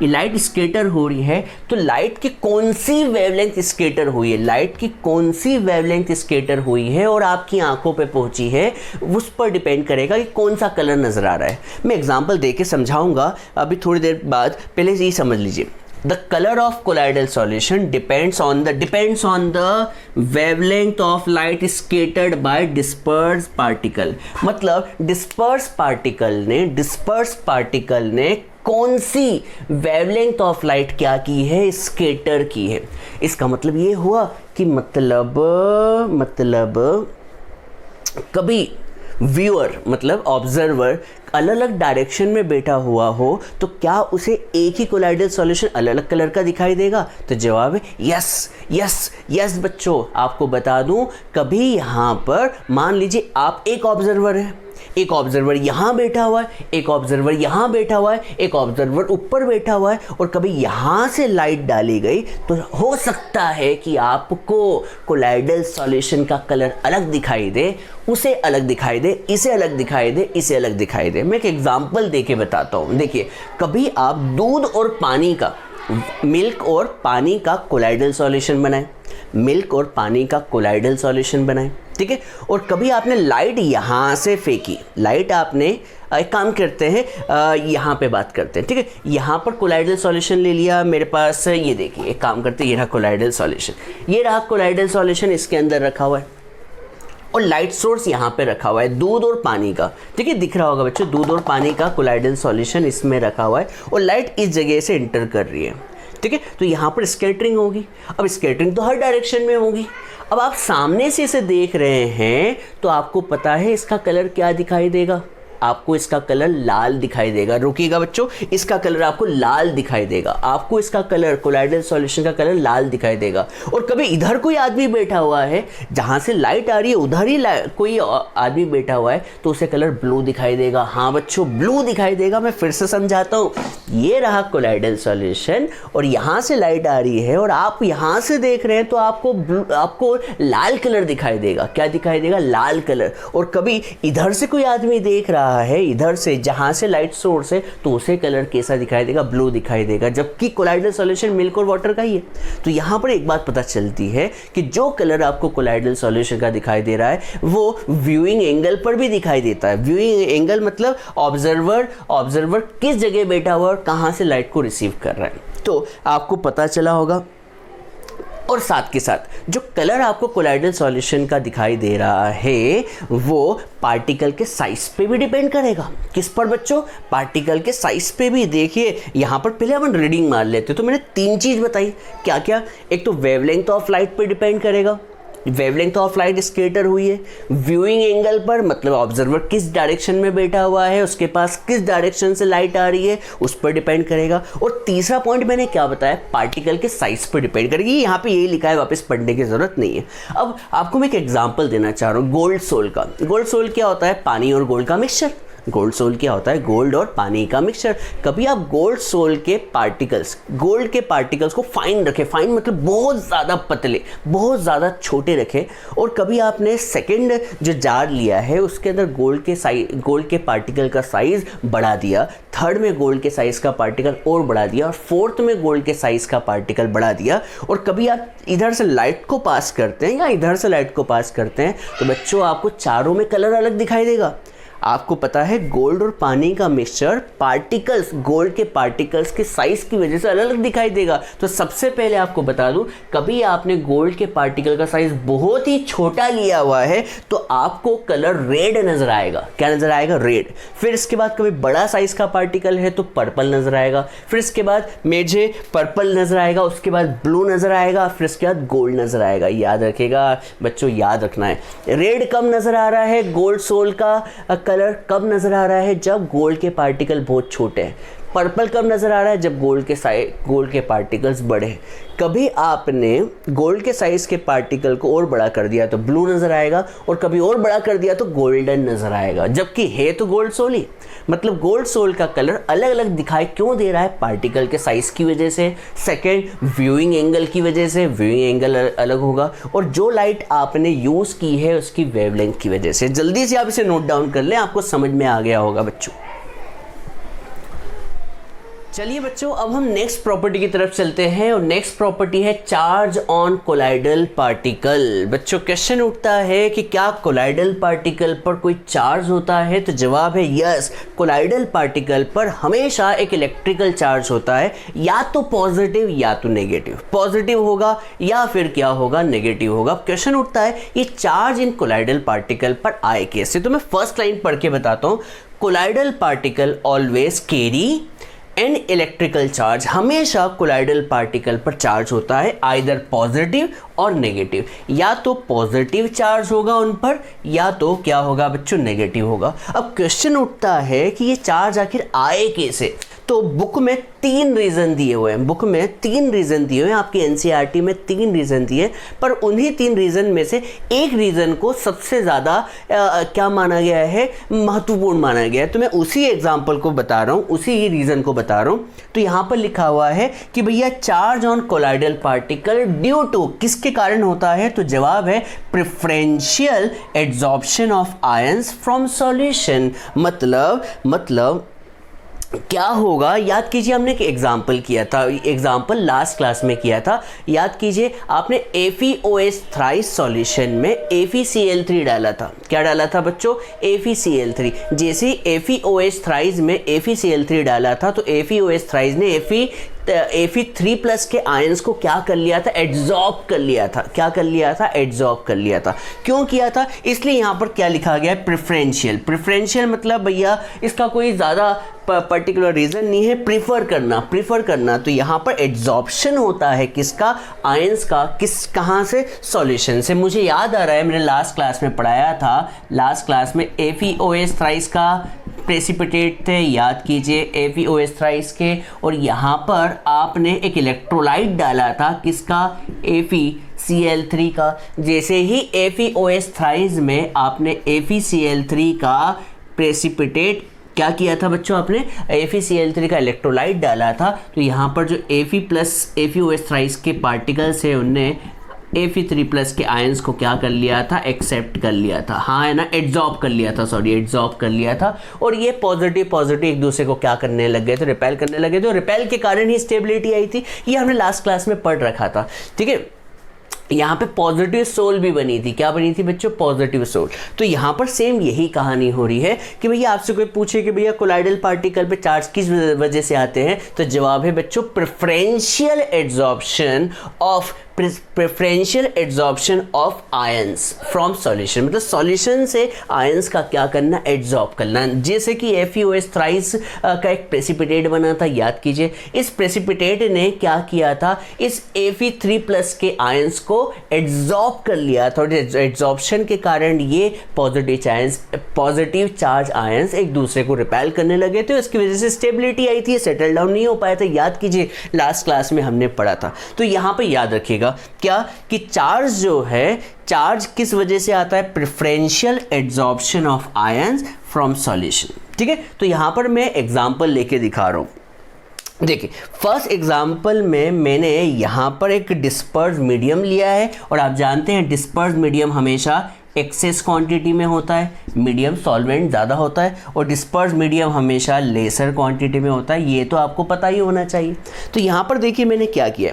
ये लाइट स्कैटर हो रही है, तो लाइट की कौन सी वेवलेंथ स्कैटर हुई है, लाइट की कौन सी वेवलेंथ स्कैटर हुई है और आपकी आंखों पे पहुंची है, उस पर डिपेंड करेगा कि कौन सा कलर नज़र आ रहा है। मैं एग्जांपल दे के समझाऊंगा अभी थोड़ी देर बाद, पहले ये समझ लीजिए। The color of colloidal solution depends on the wavelength of light scattered by dispersed particle। मतलब dispersed particle ने कौन सी वेवलेंथ ऑफ लाइट क्या की है, स्कैटर की है। इसका मतलब ये हुआ कि मतलब कभी व्यूअर मतलब ऑब्जर्वर अलग अलग डायरेक्शन में बैठा हुआ हो तो क्या उसे एक ही कोलाइडल सॉल्यूशन अलग अलग कलर का दिखाई देगा? तो जवाब है यस यस यस। बच्चों आपको बता दूं, कभी यहाँ पर मान लीजिए आप एक ऑब्जर्वर है, एक ऑब्जर्वर यहाँ बैठा हुआ है, एक ऑब्जर्वर यहाँ बैठा हुआ है, एक ऑब्जर्वर ऊपर बैठा हुआ है, और कभी यहाँ से लाइट डाली गई तो हो सकता है कि आपको कोलाइडल सॉल्यूशन का कलर अलग दिखाई दे, उसे अलग दिखाई दे, इसे अलग दिखाई दे, इसे अलग दिखाई दे। मैं एक एग्जांपल देके बताता हूँ। देखिए, कभी आप दूध और पानी का, मिल्क और पानी का कोलाइडल सॉल्यूशन बनाएं, मिल्क और पानी का कोलाइडल सॉल्यूशन बनाएं, ठीक है। और कभी आपने लाइट यहाँ से फेंकी, लाइट आपने एक काम करते हैं, यहाँ पे बात करते हैं, ठीक है। यहाँ पर कोलाइडल सॉल्यूशन ले लिया मेरे पास, ये देखिए एक काम करते हैं, ये रहा कोलाइडल सॉल्यूशन, ये रहा कोलाइडल सॉल्यूशन इसके अंदर रखा हुआ है, और लाइट सोर्स यहाँ पे रखा हुआ है दूध और पानी का, ठीक है। दिख रहा होगा बच्चों, दूध और पानी का कोलाइडल सॉल्यूशन इसमें रखा हुआ है, और लाइट इस जगह से इंटर कर रही है, ठीक है। तो यहाँ पर स्कैटरिंग होगी। अब स्कैटरिंग तो हर डायरेक्शन में होगी। अब आप सामने से इसे देख रहे हैं तो आपको पता है इसका कलर क्या दिखाई देगा, आपको इसका कलर लाल दिखाई देगा। रुकिएगा बच्चों, इसका कलर आपको लाल दिखाई देगा, आपको इसका कलर कोलाइडल सॉल्यूशन का कलर लाल दिखाई देगा। और कभी इधर कोई आदमी बैठा हुआ है, जहां से लाइट आ रही है उधर ही कोई आदमी बैठा हुआ है, तो उसे कलर ब्लू दिखाई देगा। हाँ बच्चों, ब्लू दिखाई देगा। मैं फिर से समझाता हूँ, ये रहा कोलाइडल सॉल्यूशन, और यहाँ से लाइट आ रही है और आप यहाँ से देख रहे हैं तो आपको लाल कलर दिखाई देगा। क्या दिखाई देगा? लाल कलर। और कभी इधर से कोई आदमी देख रहा है, इधर से जहां से लाइट सोर्स है, तो उसे कलर कैसा दिखाई देगा? ब्लू दिखाई देगा, जबकि कोलाइडल सॉल्यूशन मिल्क और वाटर का ही है। तो यहां पर एक बात पता चलती है कि जो कलर आपको कोलाइडल सॉल्यूशन का दिखाई दे रहा है वो व्यूइंग एंगल पर भी दिखाई देता है। व्यूइंग एंगल मतलब ऑब्जर्वर किस जगह बैठा हुआ और कहां से लाइट को रिसीव कर रहा है, तो आपको पता चला होगा। और साथ के साथ जो कलर आपको कोलाइडल सॉल्यूशन का दिखाई दे रहा है वो पार्टिकल के साइज पे भी डिपेंड करेगा। किस पर बच्चों? पार्टिकल के साइज पे भी। देखिए यहाँ पर पहले अपन रीडिंग मार लेते, तो मैंने 3 चीज़ बताई। क्या क्या? एक तो वेवलेंथ ऑफ लाइट पे डिपेंड करेगा, वेवलेंथ ऑफ लाइट स्कैटर हुई है। व्यूइंग एंगल पर मतलब ऑब्जर्वर किस डायरेक्शन में बैठा हुआ है, उसके पास किस डायरेक्शन से लाइट आ रही है, उस पर डिपेंड करेगा। और तीसरा पॉइंट मैंने क्या बताया? पार्टिकल के साइज पर डिपेंड करेगी। यहाँ पे यही लिखा है, वापस पढ़ने की जरूरत नहीं है। अब आपको मैं एक एग्जाम्पल देना चाह रहा हूँ गोल्ड सोल का। गोल्ड सोल क्या होता है? पानी और गोल्ड का मिक्सचर। गोल्ड सोल क्या होता है? गोल्ड और पानी का मिक्सचर। कभी आप गोल्ड सोल के पार्टिकल्स, गोल्ड के पार्टिकल्स को फाइन रखें, फाइन मतलब बहुत ज़्यादा पतले, बहुत ज़्यादा छोटे रखें, और कभी आपने सेकंड जो जार लिया है उसके अंदर गोल्ड के पार्टिकल का साइज़ बढ़ा दिया, थर्ड में गोल्ड के साइज़ का पार्टिकल और बढ़ा दिया, और फोर्थ में गोल्ड के साइज़ का पार्टिकल बढ़ा दिया, और कभी आप इधर से लाइट को पास करते हैं या इधर से लाइट को पास करते हैं, तो बच्चों आपको चारों में कलर अलग दिखाई देगा। आपको पता है गोल्ड और पानी का मिक्सचर पार्टिकल्स, गोल्ड के पार्टिकल्स के साइज की वजह से अलग अलग दिखाई देगा। तो सबसे पहले आपको बता दूं, कभी आपने गोल्ड के पार्टिकल का साइज बहुत ही छोटा लिया हुआ है तो आपको कलर रेड नजर आएगा। क्या नजर आएगा? रेड। फिर इसके बाद कभी बड़ा साइज का पार्टिकल है तो पर्पल नजर आएगा, फिर इसके बाद मेझे पर्पल नजर आएगा, उसके बाद ब्लू नजर आएगा, फिर इसके बाद गोल्ड नजर आएगा। याद रखिएगा बच्चों, याद रखना है। रेड कब नजर आ रहा है? गोल्ड सोल का कलर कब नजर आ रहा है? जब गोल्ड के पार्टिकल बहुत छोटे हैं। पर्पल कब नजर आ रहा है? जब गोल्ड के पार्टिकल्स बड़े हैं। कभी आपने गोल्ड के साइज के पार्टिकल को और बड़ा कर दिया तो ब्लू नजर आएगा, और कभी और बड़ा कर दिया तो गोल्डन नजर आएगा, जबकि है तो गोल्ड सोल ही। मतलब गोल्ड सोल का कलर अलग अलग दिखाई क्यों दे रहा है? पार्टिकल के साइज की वजह से, सेकेंड व्यूइंग एंगल की वजह से, व्यूइंग एंगल अलग होगा, और जो लाइट आपने यूज की है उसकी वेवलेंथ की वजह से। जल्दी से आप इसे नोट डाउन कर लें, आपको समझ में आ गया होगा बच्चों। चलिए बच्चों, अब हम नेक्स्ट प्रॉपर्टी की तरफ चलते हैं और नेक्स्ट प्रॉपर्टी है चार्ज ऑन कोलाइडल पार्टिकल। बच्चों क्वेश्चन उठता है कि क्या कोलाइडल पार्टिकल पर कोई चार्ज होता है, तो जवाब है यस। कोलाइडल पार्टिकल पर हमेशा एक इलेक्ट्रिकल चार्ज होता है, या तो पॉजिटिव या तो नेगेटिव। पॉजिटिव होगा या फिर क्या होगा, नेगेटिव होगा। क्वेश्चन उठता है ये चार्ज इन कोलाइडल पार्टिकल पर आए कैसे। तो मैं फर्स्ट लाइन पढ़ के बताता हूँ। Colloidal particle always carry an electrical charge, हमेशा कोलाइडल पार्टिकल पर चार्ज होता है आइदर पॉजिटिव और नेगेटिव। या तो पॉजिटिव चार्ज होगा उन पर, या तो क्या होगा बच्चों, नेगेटिव होगा। अब क्वेश्चन उठता है कि ये चार्ज आखिर आए कैसे। तो बुक में 3 रीज़न दिए हुए हैं, बुक में 3 रीज़न दिए हुए हैं, आपकी एनसीईआरटी में 3 रीज़न दिए, पर उन्हीं 3 रीज़न में से एक रीज़न को सबसे ज़्यादा क्या माना गया है, महत्वपूर्ण माना गया है। तो मैं उसी एग्जाम्पल को बता रहा हूँ, उसी ही रीज़न को बता रहा हूँ। तो यहाँ पर लिखा हुआ है कि भैया charge on colloidal particle due to, किसके कारण होता है, तो जवाब है preferential adsorption of ions from solution. मतलब क्या होगा, याद कीजिए हमने एक एग्जाम्पल किया था, एग्जाम्पल लास्ट क्लास में किया था, याद कीजिए आपने FeOH थ्राइस सॉल्यूशन में FeCl3 डाला था। क्या डाला था बच्चों, FeCl3। जैसे ही FeOH थ्राइस में FeCl3 डाला था तो FeOH थ्राइस ने Fe3+ के आयंस को क्या कर लिया था, एड्सॉर्ब कर लिया था। क्या कर लिया था, एड्सॉर्ब कर लिया था। क्यों किया था, इसलिए यहाँ पर क्या लिखा गया है, प्रेफरेंशियल। प्रेफरेंशियल मतलब भैया इसका कोई ज़्यादा पर्टिकुलर रीज़न नहीं है, प्रीफर करना। तो यहाँ पर एड्सॉर्प्शन होता है किसका, आयंस का, कहाँ से, सॉल्यूशन से। मुझे याद आ रहा है मैंने लास्ट क्लास में पढ़ाया था, लास्ट क्लास में FeOH थ्राइस का प्रेसिपिटेट थे, याद कीजिए FeOH थ्राइस के, और यहाँ पर आपने एक इलेक्ट्रोलाइट डाला था किसका, FeCl3 का। जैसे ही FeOH थ्राइस में आपने FeCl3 का प्रेसिपिटेट क्या किया था बच्चों, आपने FeCl3 का इलेक्ट्रोलाइट डाला था, तो यहाँ पर जो FeOH थ्राइस के पार्टिकल्स है उनने Fe3+ के आयंस को क्या कर लिया था, एक्सेप्ट कर लिया था, हाँ है ना, एड्सॉर्ब कर लिया था। और ये पॉजिटिव एक दूसरे को क्या करने लग गए थे, रिपेल करने लगे थे। रिपेल के कारण ही स्टेबिलिटी आई थी, ये हमने लास्ट क्लास में पढ़ रखा था, ठीक है। यहाँ पे पॉजिटिव सोल भी बनी थी। क्या बनी थी बच्चों, पॉजिटिव सोल। तो यहाँ पर सेम यही कहानी हो रही है कि भैया आपसे कोई पूछे कि भैया कोलाइडल पार्टिकल पे चार्ज किस वजह से आते हैं, तो जवाब है बच्चों preferential adsorption of ions from solution. मतलब सॉल्यूशन से आयंस का क्या करना, एड्सॉर्ब करना। जैसे कि FeOH थ्राइस का एक प्रेसिपिटेट बना था, याद कीजिए। इस प्रेसिपिटेट ने क्या किया था, इस Fe3+ के आयंस को एड्सॉर्ब कर लिया था, और एड्सॉर्प्शन के कारण ये पॉजिटिव चार्ज आयंस एक दूसरे को रिपेल करने लगे थे। इसकी वजह से स्टेबिलिटी आई थी, सेटल डाउन नहीं हो पाया था। याद कीजिए लास्ट क्लास में हमने पढ़ा था। तो यहाँ पे याद रखिएगा क्या कि चार्ज जो है, चार्ज किस वजह से आता है, preferential adsorption of ions from solution, ठीक है। तो यहां पर मैं एग्जांपल लेके दिखा रहा हूं। देखिए फर्स्ट एग्जांपल में मैंने यहाँ पर एक डिस्पर्स मीडियम लिया है, और आप जानते हैं डिस्पर्स मीडियम हमेशा एक्सेस क्वांटिटी में होता है, मीडियम सॉल्वेंट ज़्यादा होता है, और डिस्पर्स मीडियम हमेशा लेसर क्वांटिटी में होता है। ये तो आपको पता ही होना चाहिए। तो यहाँ पर देखिए मैंने क्या किया,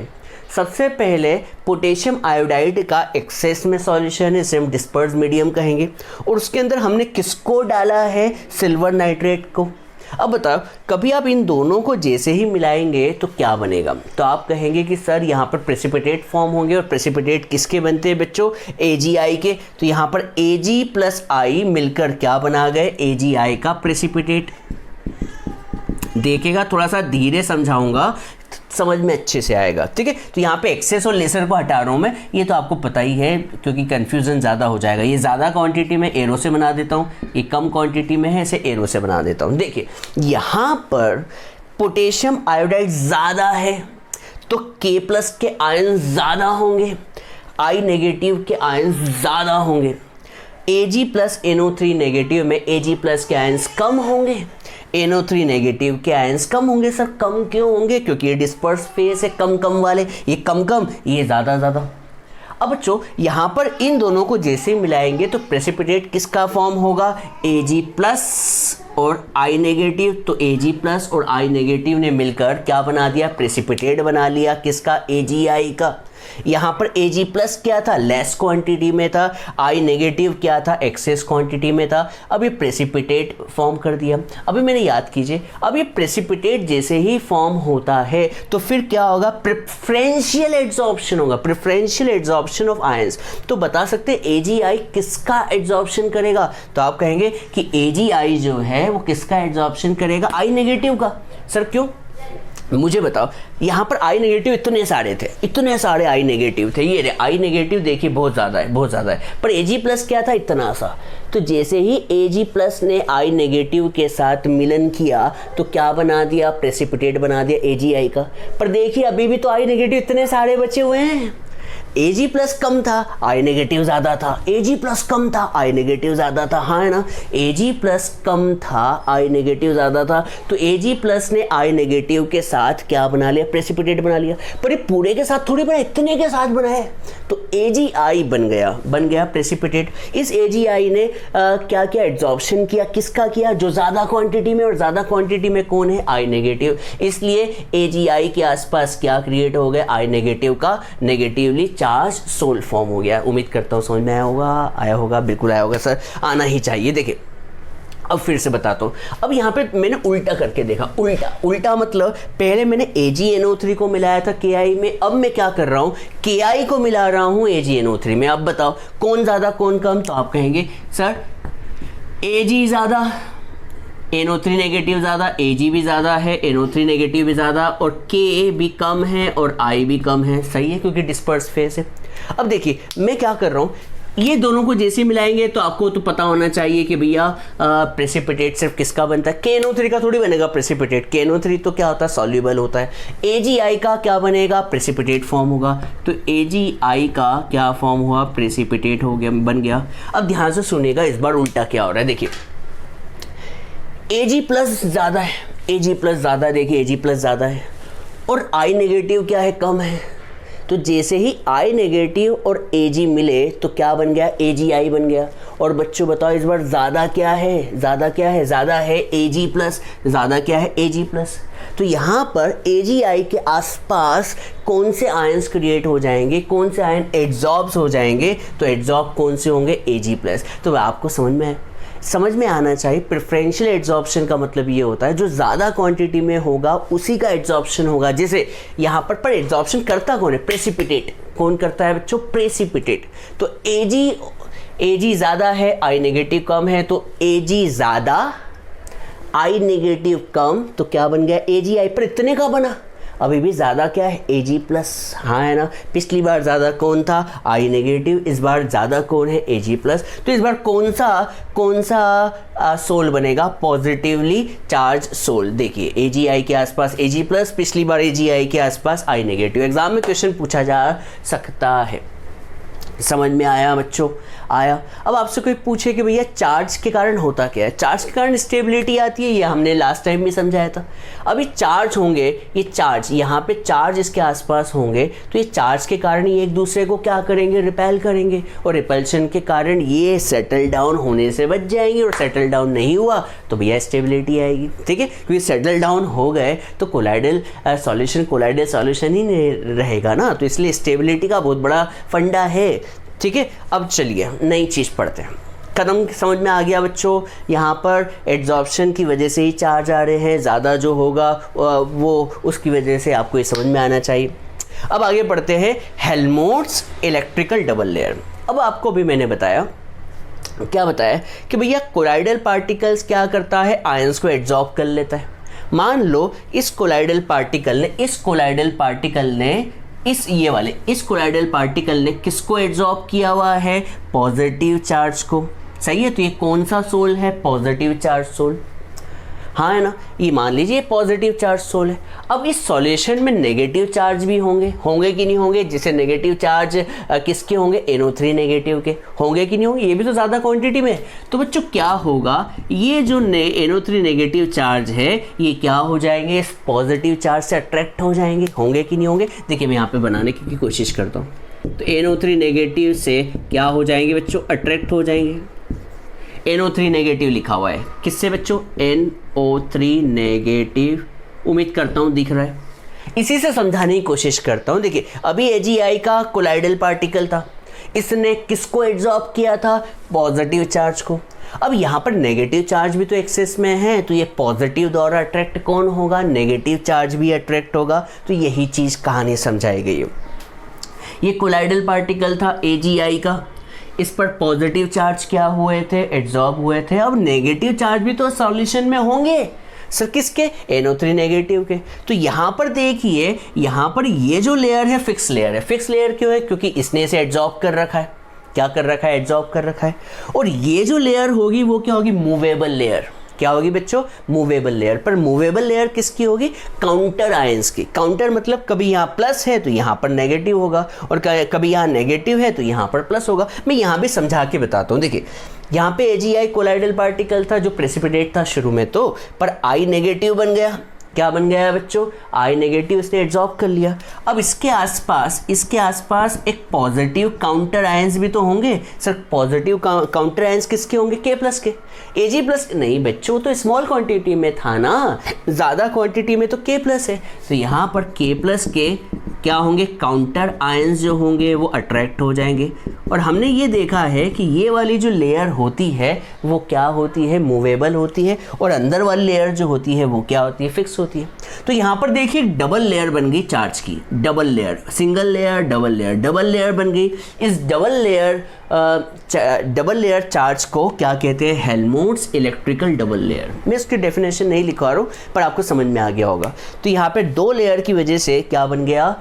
सबसे पहले पोटेशियम आयोडाइड का एक्सेस में सॉल्यूशन है, इसे हम डिस्पर्स मीडियम कहेंगे, और उसके अंदर हमने किसको डाला है, सिल्वर नाइट्रेट को। अब बताओ कभी आप इन दोनों को जैसे ही मिलाएंगे तो क्या बनेगा, तो आप कहेंगे कि सर यहाँ पर प्रेसिपिटेट फॉर्म होंगे, और प्रेसिपिटेट किसके बनते हैं बच्चों, AgI के। तो यहाँ पर Ag+I मिलकर क्या बना गए, AgI का प्रेसिपिटेट। देखिएगा थोड़ा सा धीरे समझाऊंगा, समझ में अच्छे से आएगा, ठीक है। तो यहाँ पे एक्सेस और लेसर को हटा रहा हूँ मैं, ये तो आपको पता ही है क्योंकि कन्फ्यूज़न ज़्यादा हो जाएगा। ये ज़्यादा क्वांटिटी में एरो से बना देता हूँ, ये कम क्वांटिटी में है, इसे एरो से बना देता हूँ। देखिए यहाँ पर पोटेशियम आयोडाइड ज़्यादा है तो K+ के आयन ज़्यादा होंगे, I नेगेटिव के आयन ज़्यादा होंगे। Ag+NO3 नेगेटिव में Ag+ के आयंस कम होंगे, NO3 नेगेटिव के आयंस कम होंगे। सर कम क्यों होंगे, क्योंकि ये डिस्पर्स फेस है, कम वाले, ये कम, ये ज़्यादा। अब बच्चों यहाँ पर इन दोनों को जैसे मिलाएंगे तो प्रेसिपिटेट किसका फॉर्म होगा, Ag+ और I नेगेटिव, तो Ag प्लस और I नेगेटिव ने मिलकर क्या बना दिया, प्रेसिपिटेट बना लिया किसका, AgI का। यहाँ पर Ag प्लस क्या था, लेस क्वांटिटी में था, I नेगेटिव क्या था, एक्सेस क्वांटिटी में था। अब ये प्रेसिपिटेट फॉर्म कर दिया। अभी मैंने याद कीजिए, अब ये प्रेसिपिटेट जैसे ही फॉर्म होता है तो फिर क्या होगा, प्रेफरेंशियल एड्सॉर्प्शन होगा, प्रेफरेंशियल एड्सॉर्प्शन ऑफ आयंस। तो बता सकते हैं AgI किसका एड्सॉर्प्शन करेगा, तो आप कहेंगे कि AgI जो है वो किसका एड्सॉर्प्शन करेगा, I नेगेटिव का। सर क्यों, मुझे बताओ। यहाँ पर I नेगेटिव इतने सारे थे, इतने सारे I नेगेटिव थे, ये I नेगेटिव देखिए बहुत ज़्यादा है, बहुत ज़्यादा है, पर Ag प्लस क्या था, इतना सा। तो जैसे ही Ag प्लस ने I नेगेटिव के साथ मिलन किया तो क्या बना दिया, प्रेसिपिटेट बना दिया AgI का। पर देखिए अभी भी तो I नेगेटिव इतने सारे बचे हुए हैं। Ag प्लस कम था, I नेगेटिव ज़्यादा था, Ag प्लस कम था, I नेगेटिव ज़्यादा था, हाँ है ना। Ag प्लस कम था, I नेगेटिव ज़्यादा था, तो Ag प्लस ने I नेगेटिव के साथ क्या बना लिया, प्रेसिपिटेट बना लिया। पर ये पूरे के साथ थोड़ी बना, इतने के साथ बना है, तो AgI बन गया प्रेसिपिटेट। इस AgI ने क्या किया, एड्सॉर्प्शन किया, किसका किया, जो ज़्यादा क्वांटिटी में, और ज़्यादा क्वांटिटी में कौन है, I नेगेटिव। इसलिए AgI के आसपास क्या क्रिएट हो गया, I नेगेटिव का नेगेटिवली चार्ज सोल फॉर्म हो गया। उम्मीद करता हूँ समझ में आया होगा, बिल्कुल आया होगा सर, आना ही चाहिए। देखिए अब फिर से बताता हूँ। अब यहाँ पे मैंने उल्टा करके देखा, उल्टा मतलब पहले मैंने AgNO3 को मिलाया था Ki में, अब मैं क्या कर रहा हूँ, Ki को मिला रहा हूँ AgNO3 में। अब बताओ कौन ज़्यादा कौन कम, तो आप कहेंगे सर Ag ज़्यादा, NO3 नेगेटिव ज़्यादा, Ag भी ज़्यादा है, NO3 नेगेटिव भी ज़्यादा, और Ka भी कम है और I भी कम है। सही है, क्योंकि डिस्पर्स फेस है। अब देखिए मैं क्या कर रहा हूँ, ये दोनों को जैसे मिलाएंगे तो आपको तो पता होना चाहिए कि भैया प्रेसिपिटेट सिर्फ किसका बनता है, KNO3 का थोड़ी बनेगा प्रेसिपिटेट। KNO3 तो क्या होता है, सॉल्यूबल होता है। AgI का क्या बनेगा, प्रेसिपिटेट फॉर्म होगा, तो AgI का क्या फॉर्म हुआ, प्रेसिपिटेट हो गया, बन गया। अब ध्यान से सुनिएगा, इस बार उल्टा क्या हो रहा है। देखिए Ag प्लस ज़्यादा है, Ag प्लस ज़्यादा है, देखिए Ag प्लस ज़्यादा है, और I नेगेटिव क्या है, कम है। तो जैसे ही I नेगेटिव और Ag मिले तो क्या बन गया, AgI बन गया। और बच्चों बताओ इस बार ज़्यादा क्या है, ज़्यादा है Ag प्लस, ज़्यादा क्या है, Ag प्लस। तो यहाँ पर AgI के आसपास कौन से आयंस क्रिएट हो जाएंगे, कौन से आयन एड्सॉर्ब्स हो जाएंगे, तो एड्सॉर्ब कौन से होंगे, Ag प्लस। तो आपको समझ में आना चाहिए, प्रेफरेंशियल एड्सॉर्प्शन का मतलब ये होता है जो ज़्यादा क्वांटिटी में होगा उसी का एड्सॉर्प्शन होगा। जैसे यहाँ पर एड्सॉर्प्शन करता कौन है, प्रेसिपिटेट। कौन करता है बच्चों, प्रेसिपिटेट। तो Ag ज़्यादा है, I नेगेटिव कम है, तो Ag ज़्यादा, I नेगेटिव कम, तो क्या बन गया, AgI। पर इतने का बना, अभी भी ज़्यादा क्या है, Ag प्लस, हाँ है ना। पिछली बार ज़्यादा कौन था, I नेगेटिव, इस बार ज़्यादा कौन है, Ag प्लस। तो इस बार कौन सा सोल बनेगा, पॉजिटिवली चार्ज सोल। देखिए AgI के आसपास Ag प्लस, पिछली बार AgI के आसपास I नेगेटिव। एग्जाम में क्वेश्चन पूछा जा सकता है। समझ में आया बच्चों, आया। अब आपसे कोई पूछे कि भैया चार्ज के कारण होता क्या है, चार्ज के कारण स्टेबिलिटी आती है, ये हमने लास्ट टाइम भी समझाया था। अभी चार्ज होंगे, ये चार्ज यहाँ पे चार्ज इसके आसपास होंगे, तो ये चार्ज के कारण ये एक दूसरे को क्या करेंगे, रिपेल करेंगे, और रिपल्शन के कारण ये सेटल डाउन होने से बच जाएंगे, और सेटल डाउन नहीं हुआ तो भैया स्टेबिलिटी आएगी। ठीक है, क्योंकि सेटल डाउन हो गए तो कोलाइडल सॉल्यूशन ही रहेगा ना, तो इसलिए स्टेबिलिटी का बहुत बड़ा फंडा है। ठीक है, अब चलिए नई चीज़ पढ़ते हैं। कदम समझ में आ गया बच्चों, यहाँ पर एड्सॉर्प्शन की वजह से ही चार्ज आ रहे हैं, ज़्यादा जो होगा वो उसकी वजह से आपको ये समझ में आना चाहिए। अब आगे पढ़ते हैं हेल्महोल्ट्ज़ इलेक्ट्रिकल डबल लेयर। अब आपको भी मैंने बताया कि भैया कोलाइडल पार्टिकल्स क्या करता है, आयंस को एड्सॉर्ब कर लेता है। मान लो इस कोलाइडल पार्टिकल ने किसको एड्सॉर्ब किया हुआ है, पॉजिटिव चार्ज को। सही है, तो ये कौन सा सोल है, पॉजिटिव चार्ज सोल, हाँ है ना। ये मान लीजिए पॉजिटिव चार्ज सोल है। अब इस सॉल्यूशन में नेगेटिव चार्ज भी होंगे कि नहीं होंगे, जैसे नेगेटिव चार्ज किसके होंगे, NO3 नेगेटिव के होंगे कि नहीं होंगे, ये भी तो ज़्यादा क्वांटिटी में। तो बच्चों क्या होगा, ये जो NO3 नेगेटिव चार्ज है ये क्या हो जाएंगे, इस पॉजिटिव चार्ज से अट्रैक्ट हो जाएंगे, होंगे कि नहीं होंगे। देखिए मैं यहाँ पे बनाने की कोशिश करता हूँ। तो NO3 नेगेटिव से क्या हो जाएंगे बच्चों, अट्रैक्ट हो जाएंगे। NO3 नेगेटिव लिखा हुआ है, किससे बच्चों? NO3 नेगेटिव, उम्मीद करता हूँ दिख रहा है। इसी से समझाने की कोशिश करता हूँ। देखिए अभी AgI का कोलाइडल पार्टिकल था, इसने किसको एब्जॉर्ब किया था? पॉजिटिव चार्ज को। अब यहाँ पर नेगेटिव चार्ज भी तो एक्सेस में है, तो ये पॉजिटिव द्वारा अट्रैक्ट कौन होगा? नेगेटिव चार्ज भी अट्रैक्ट होगा। तो यही चीज़ कहानी समझाई गई है। ये कोलाइडल पार्टिकल था AgI का, इस पर पॉजिटिव चार्ज क्या हुए थे? एब्जॉर्ब हुए थे। अब नेगेटिव चार्ज भी तो सॉल्यूशन में होंगे सर, किसके? NO3 नेगेटिव के। तो यहाँ पर देखिए, यहाँ पर ये जो लेयर है फिक्स लेयर है। फिक्स लेयर क्यों है? क्योंकि इसने इसे एब्जॉर्ब कर रखा है। क्या कर रखा है? एब्जॉर्ब कर रखा है। और ये जो लेयर होगी वो क्या होगी? Movable layer. क्या होगी बच्चों? Movable layer. पर मूवेबल लेयर किसकी होगी? काउंटर आयंस की। काउंटर मतलब कभी यहाँ प्लस है तो यहाँ पर नेगेटिव होगा, और कभी यहाँ नेगेटिव है तो यहाँ पर प्लस होगा। मैं यहाँ भी समझा के बताता हूँ। देखिए यहाँ पे AgI कोलाइडल पार्टिकल था जो प्रेसिपिटेट था शुरू में, तो पर I नेगेटिव बन गया। क्या बन गया बच्चों? I नेगेटिव, इसने एब्जॉर्ब कर लिया। अब इसके आसपास एक पॉजिटिव काउंटर आयंस भी तो होंगे सर। पॉजिटिव काउंटर आयंस किसके होंगे? K+ के। Ag+ नहीं बच्चों, तो स्मॉल क्वांटिटी में था ना, ज़्यादा क्वांटिटी में तो K+ है। तो यहाँ पर K+ के क्या होंगे? काउंटर आयंस जो होंगे वो अट्रैक्ट हो जाएंगे। और हमने ये देखा है कि ये वाली जो लेयर होती है वो क्या होती है? मूवेबल होती है। और अंदर वाली लेयर जो होती है वो क्या होती है? फिक्स होती है। तो यहाँ पर देखिए डबल लेयर बन गई चार्ज की। Double layer, single layer, double layer, double layer बन गई। इस डबल लेयर चार्ज को क्या कहते हैं? Helmholtz electrical double layer. मैं इसकी डेफिनेशन नहीं लिखवा रहा हूँ पर आपको समझ में आ गया होगा। तो यहाँ पे 2 लेयर की वजह से क्या बन गया?